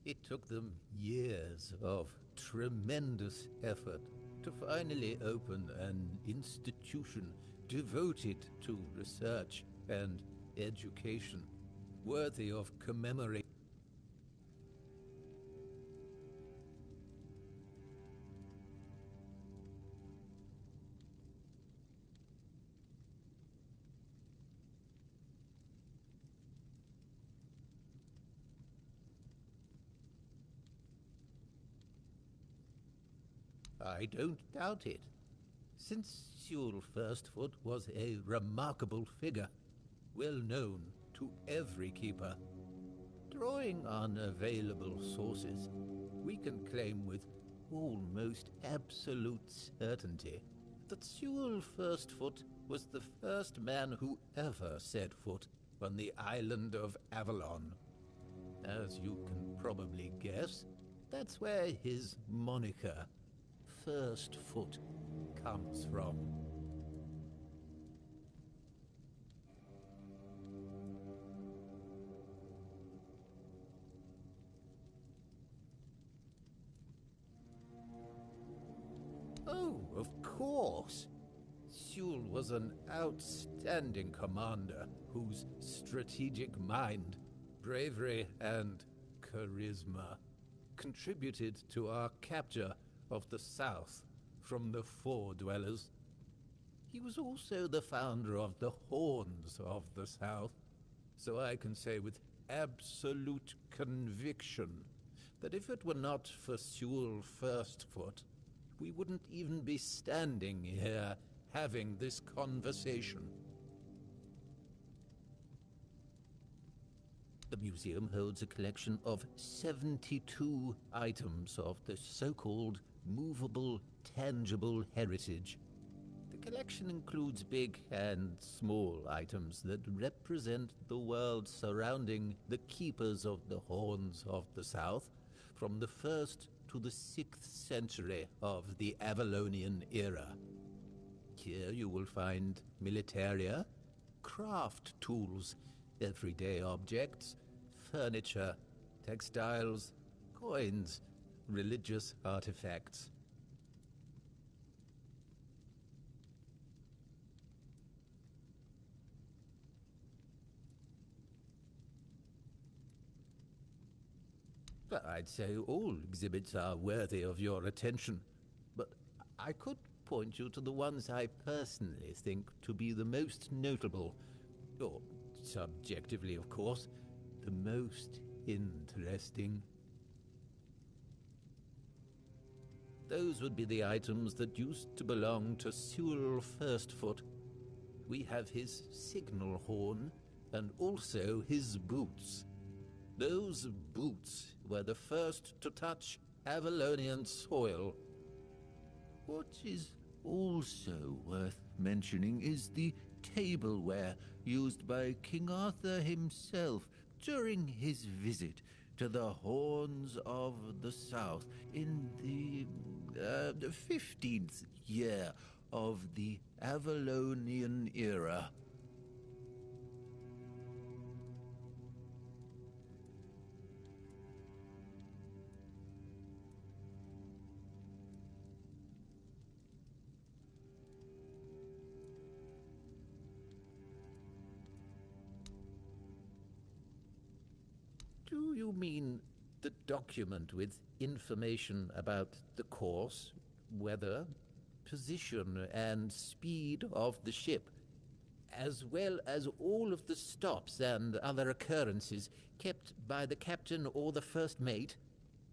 It took them years of tremendous effort to finally open an institution devoted to research and education, worthy of commemoration. I don't doubt it. Since Sewell Firstfoot was a remarkable figure, well known to every keeper, drawing on available sources, we can claim with almost absolute certainty that Sewell Firstfoot was the first man who ever set foot on the island of Avalon. As you can probably guess, that's where his moniker, Firstfoot, comes from. Oh, of course. Sewell was an outstanding commander whose strategic mind, bravery, and charisma contributed to our capture of the South from the Four Dwellers. He was also the founder of the Horns of the South, so I can say with absolute conviction that if it were not for Sewell Firstfoot, we wouldn't even be standing here having this conversation. The museum holds a collection of 72 items of the so-called movable, tangible heritage. The collection includes big and small items that represent the world surrounding the keepers of the Horns of the South from the 1st to the 6th century of the Avalonian era. Here you will find militaria, craft tools, everyday objects, furniture, textiles, coins, religious artifacts. I'd say all exhibits are worthy of your attention, but I could point you to the ones I personally think to be the most notable, or subjectively, of course, the most interesting. Those would be the items that used to belong to Sewell Firstfoot. We have his signal horn and also his boots. Those boots were the first to touch Avalonian soil. What is also worth mentioning is the tableware used by King Arthur himself during his visit to the Horns of the South in the 15th year of the Avalonian era. Do you mean the document with information about the course, weather, position, and speed of the ship, as well as all of the stops and other occurrences kept by the captain or the first mate?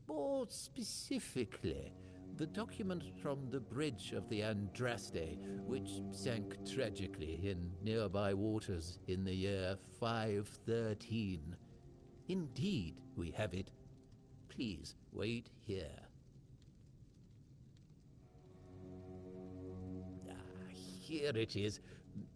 More specifically, the document from the bridge of the Andraste, which sank tragically in nearby waters in the year 513. Indeed, we have it. Please wait here. Here it is,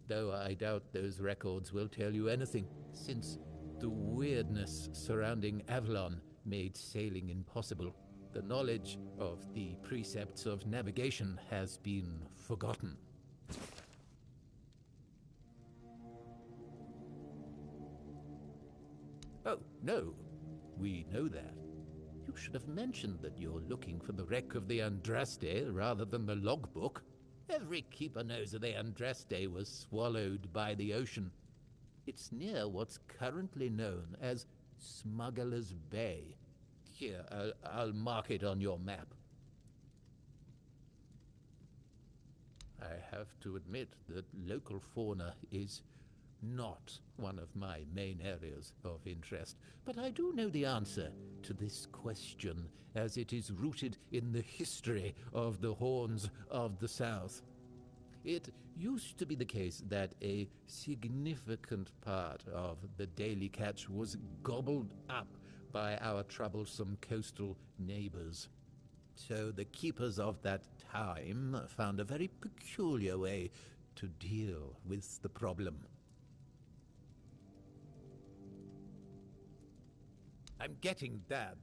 though I doubt those records will tell you anything, since the weirdness surrounding Avalon made sailing impossible. The knowledge of the precepts of navigation has been forgotten. Oh, no. We know that. You should have mentioned that you're looking for the wreck of the Andraste rather than the logbook. Every keeper knows that the Andraste was swallowed by the ocean. It's near what's currently known as Smuggler's Bay. Here, I'll mark it on your map. I have to admit that local fauna is not one of my main areas of interest, but I do know the answer to this question, as it is rooted in the history of the Horns of the South. It used to be the case that a significant part of the daily catch was gobbled up by our troublesome coastal neighbors. So the keepers of that time found a very peculiar way to deal with the problem. I'm getting that.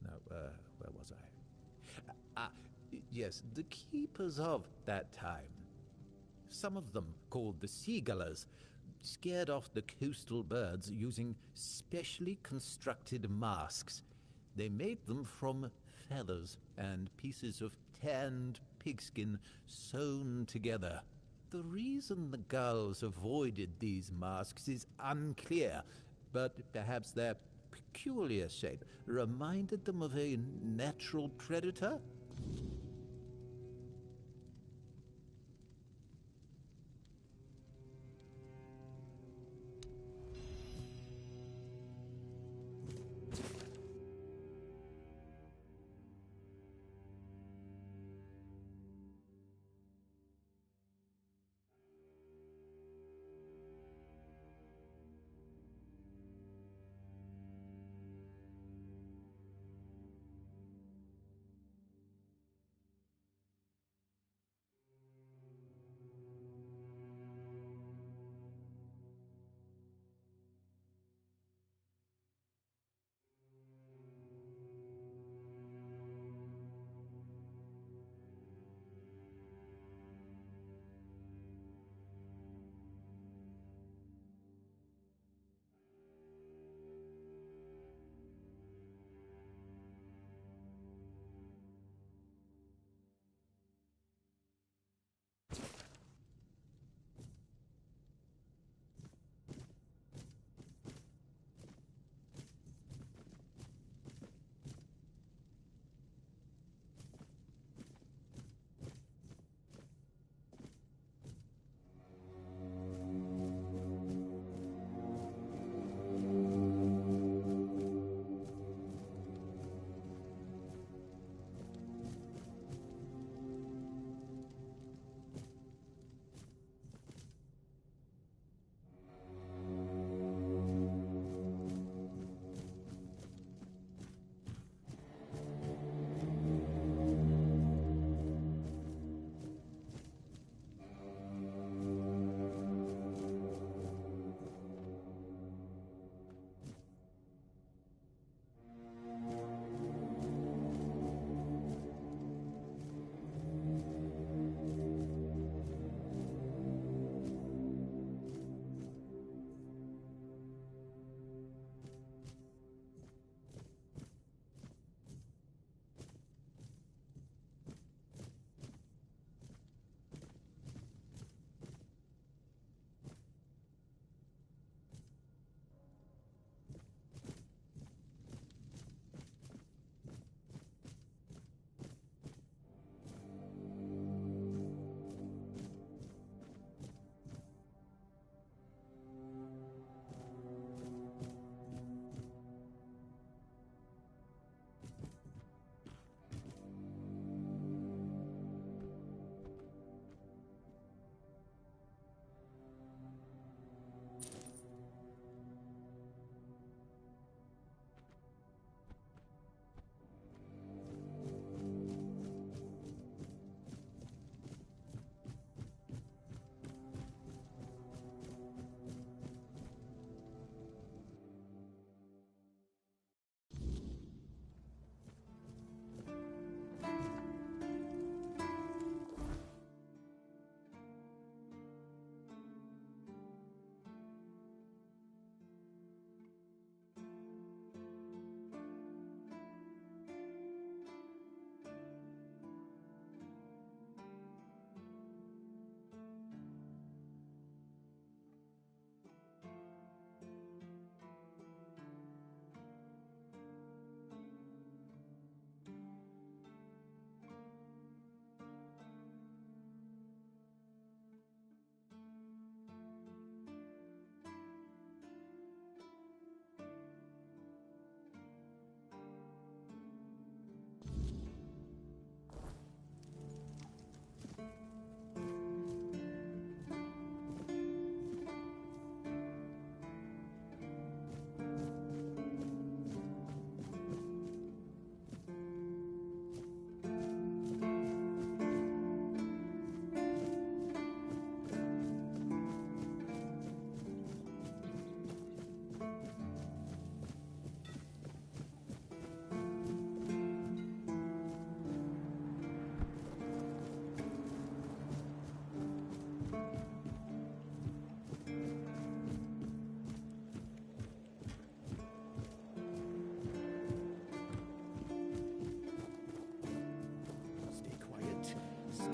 Now, where was I? Yes, the keepers of that time. Some of them, called the Seagullers, scared off the coastal birds using specially constructed masks. They made them from feathers and pieces of tanned pigskin sewn together. The reason the gulls avoided these masks is unclear, but perhaps their peculiar shape reminded them of a natural predator?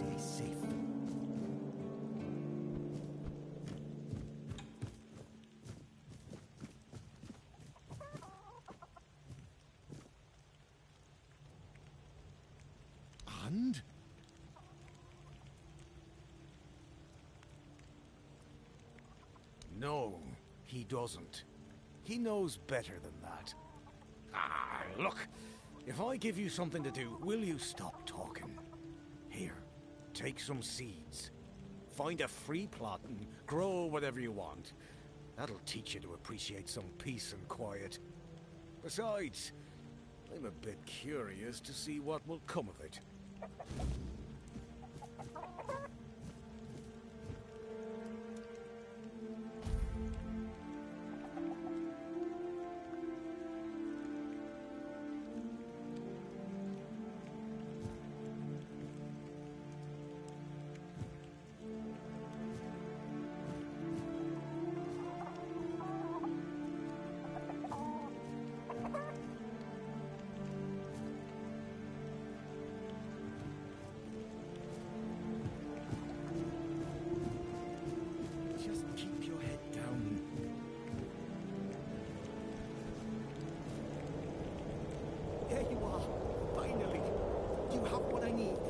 stay safe. And? No, he doesn't. He knows better than that. Ah, look. If I give you something to do, will you stop talking? Here, take some seeds. Find a free plot and grow whatever you want. That'll teach you to appreciate some peace and quiet. Besides, I'm a bit curious to see what will come of it. Just keep your head down. There you are. Finally. You have what I need.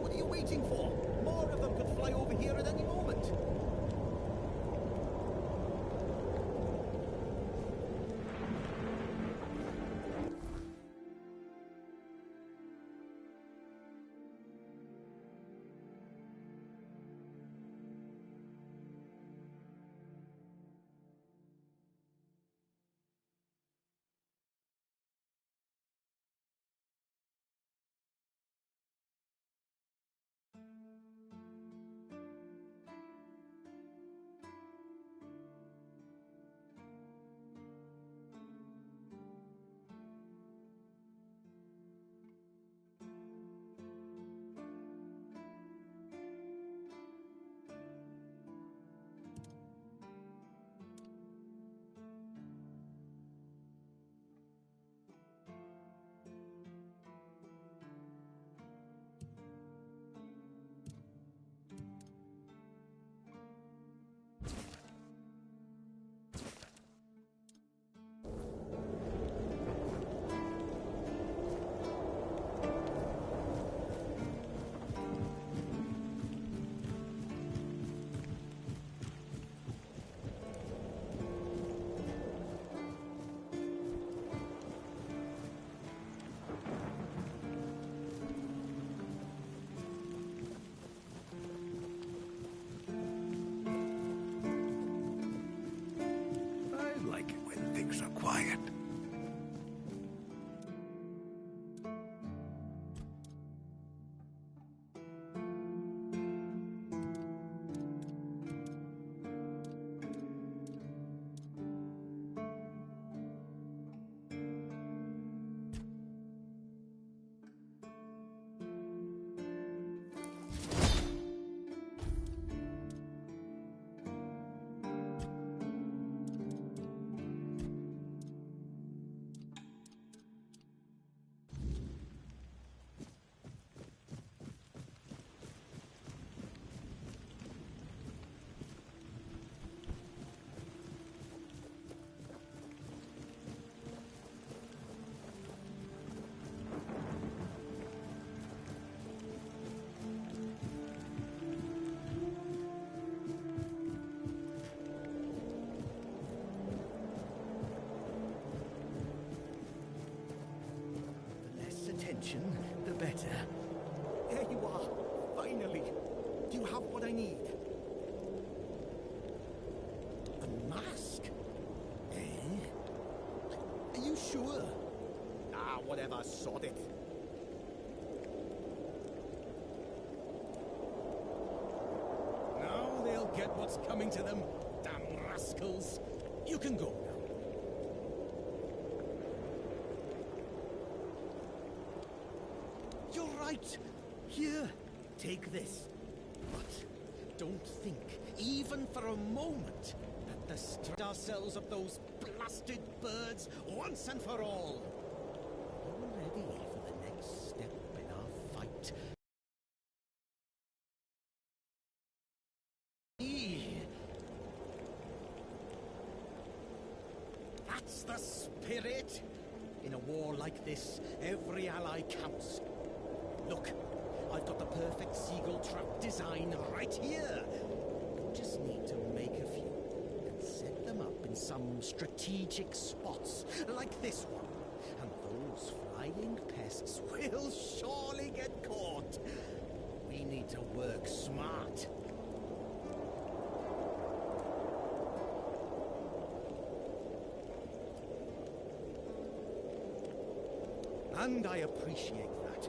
What are you waiting for? More of them could fly over here at any moment. Things are quiet. The better. There you are. Finally. You have what I need. A mask? Eh? Are you sure? Ah, whatever. Sod it. Now they'll get what's coming to them. Damn rascals. You can go now. Right. Here, take this. But don't think, even for a moment, that the strip ourselves of those blasted birds once and for all. Are you ready for the next step in our fight That's the spirit! In a war like this, every ally counts. Look, I've got the perfect seagull trap design right here. You just need to make a few and set them up in some strategic spots, like this one. And those flying pests will surely get caught. We need to work smart. And I appreciate that.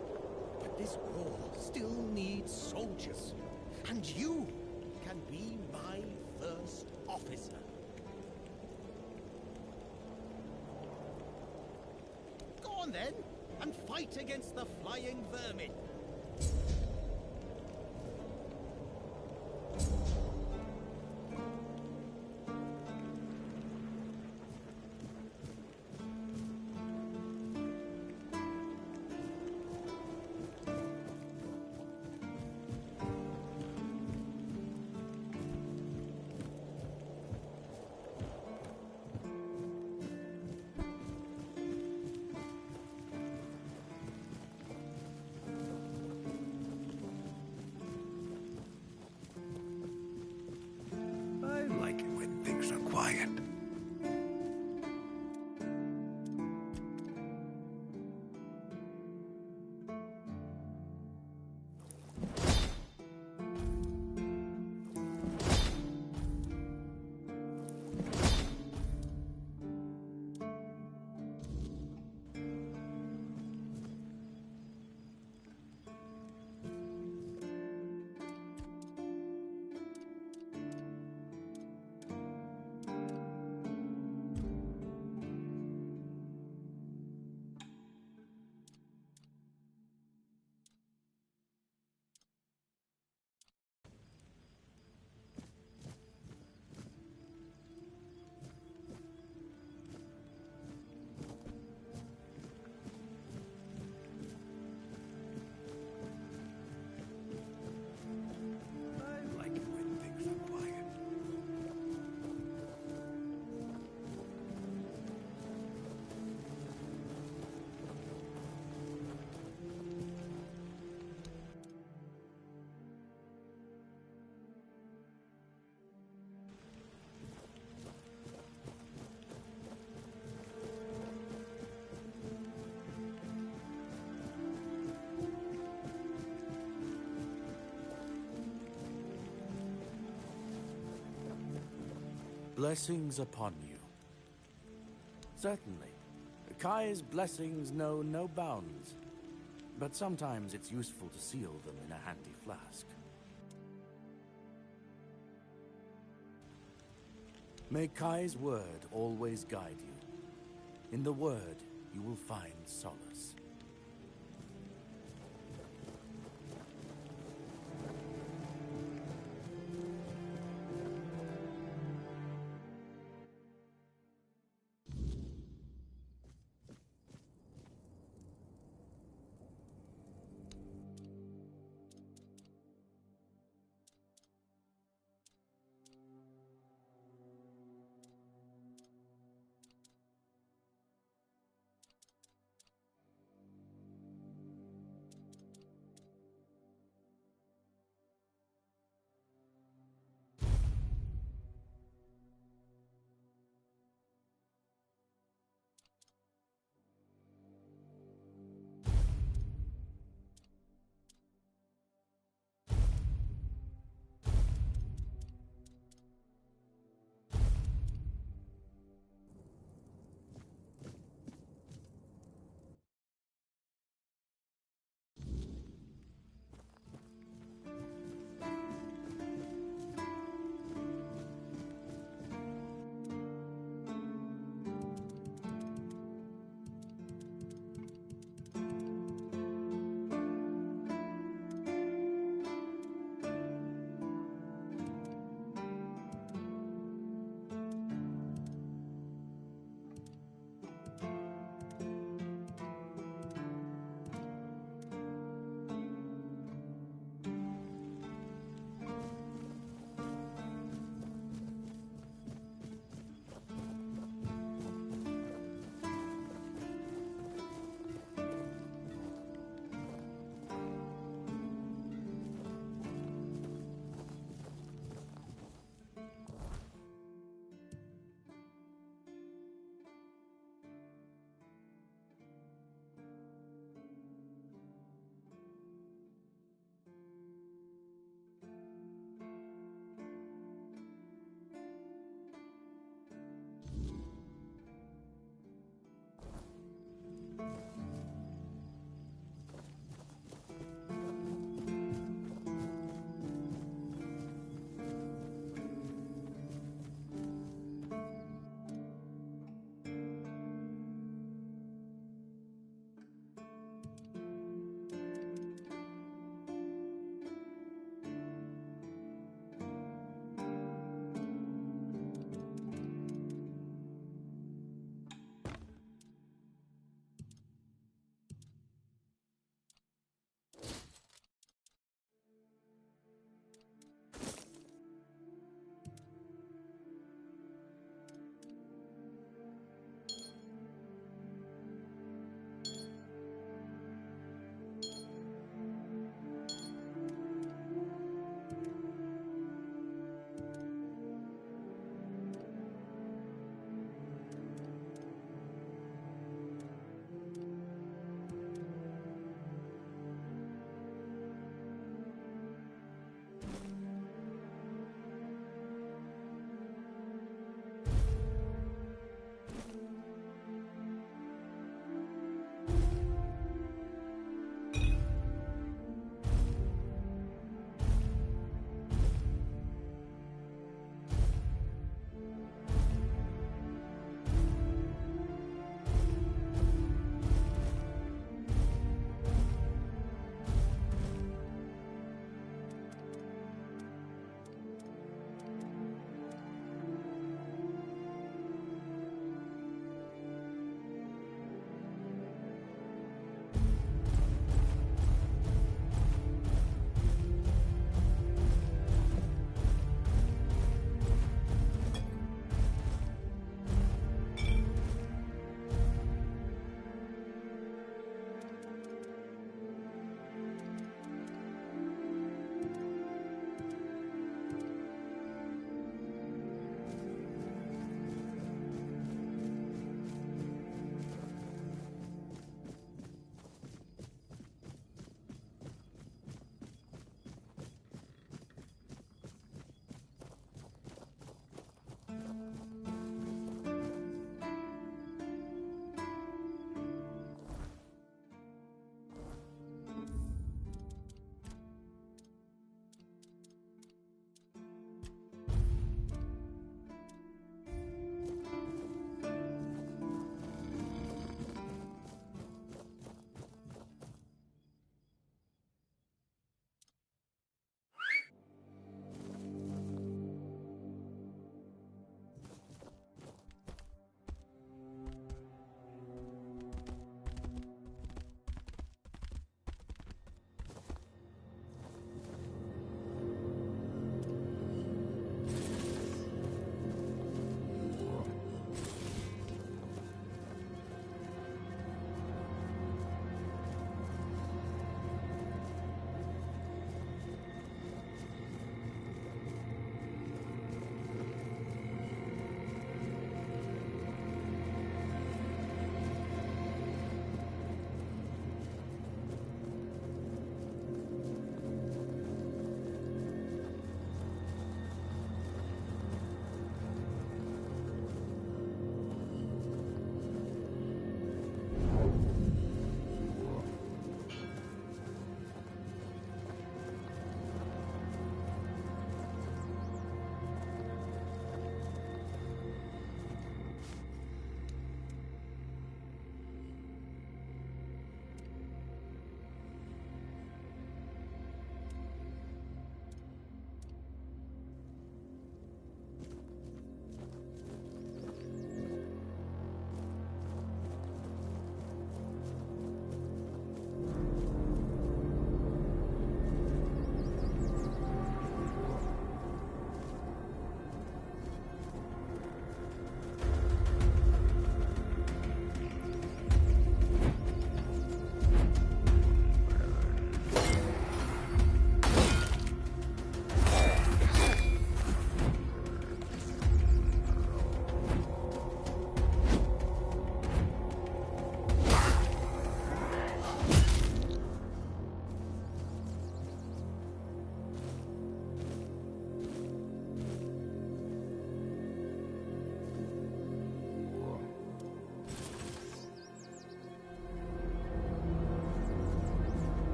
But this war still needs soldiers. And you can be my first officer. Go on then, and fight against the flying vermin. I like it when things are quiet. I like it when things are quiet. Blessings upon you. Certainly. Kai's blessings know no bounds, but sometimes it's useful to seal them in a handy flask. May Kai's word always guide you. In the word, you will find solace.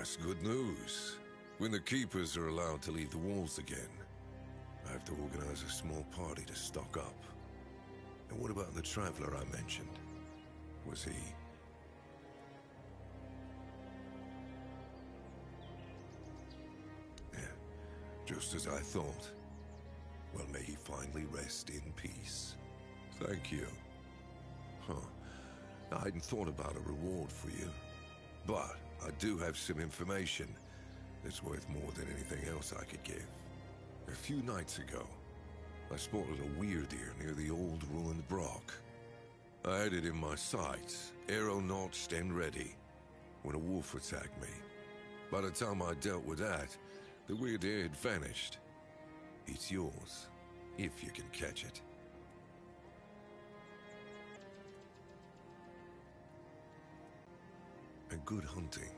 That's good news. When the keepers are allowed to leave the walls again, I have to organize a small party to stock up. And what about the traveler I mentioned? Was he... Yeah, just as I thought. Well, may he finally rest in peace. Thank you. Huh. I hadn't thought about a reward for you. But I do have some information that's worth more than anything else I could give. A few nights ago, I spotted a weird deer near the old ruined Brock. I had it in my sights, arrow notched and ready, when a wolf attacked me. By the time I dealt with that, the weird deer had vanished. It's yours, if you can catch it. And good hunting.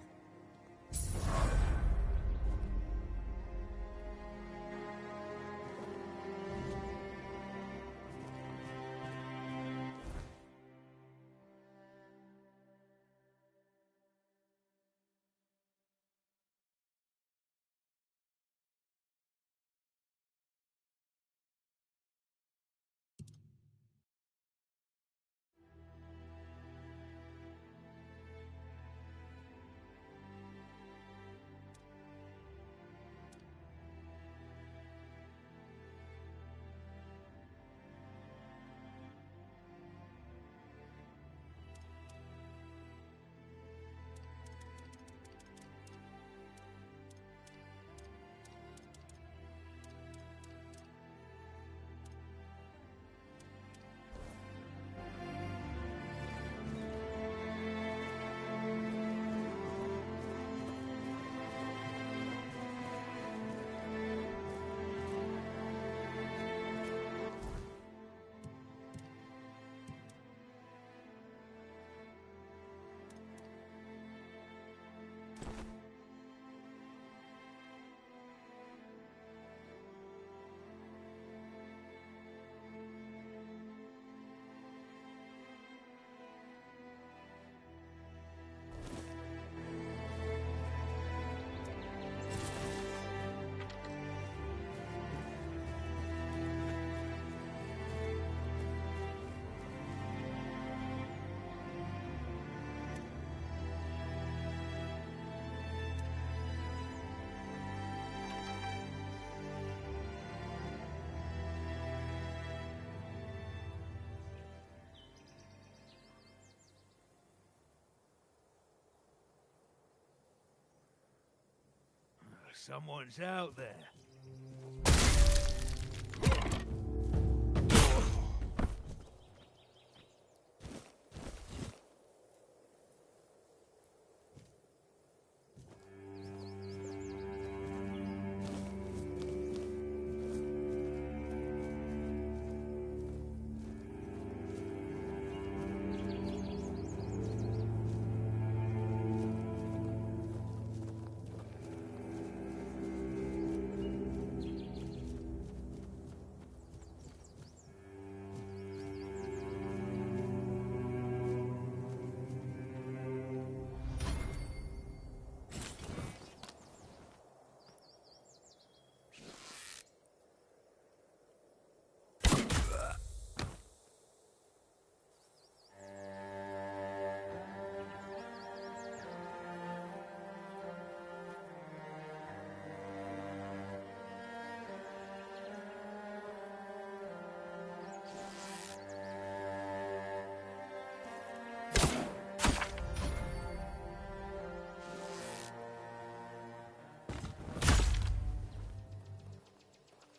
Someone's out there.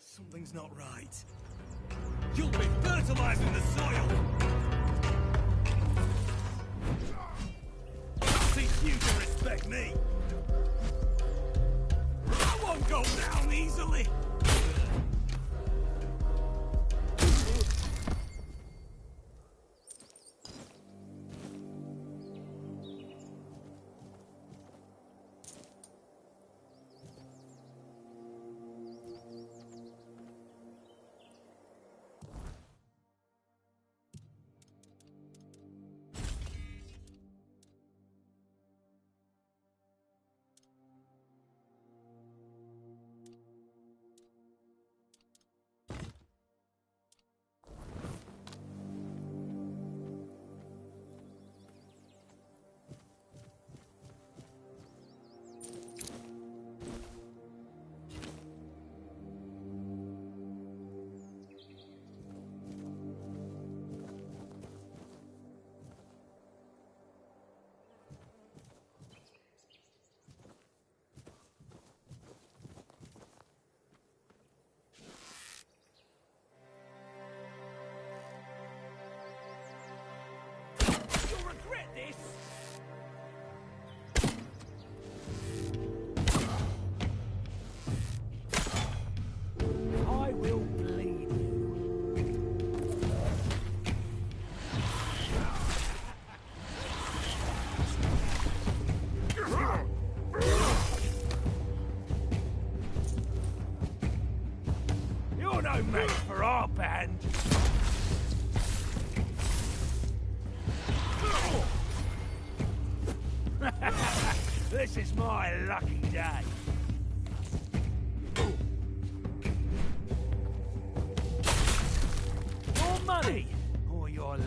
Something's not right. You'll be fertilizing the soil! I'll teach you to respect me! I won't go down easily! no match for our band. This is my lucky day. More money, or your lure.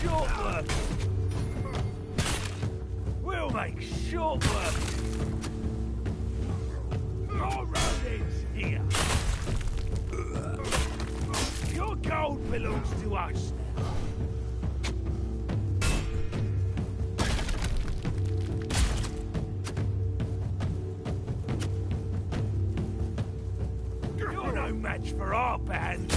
short work. We'll make short work. Our road ends here. Your gold belongs to us now. You're no match for our band.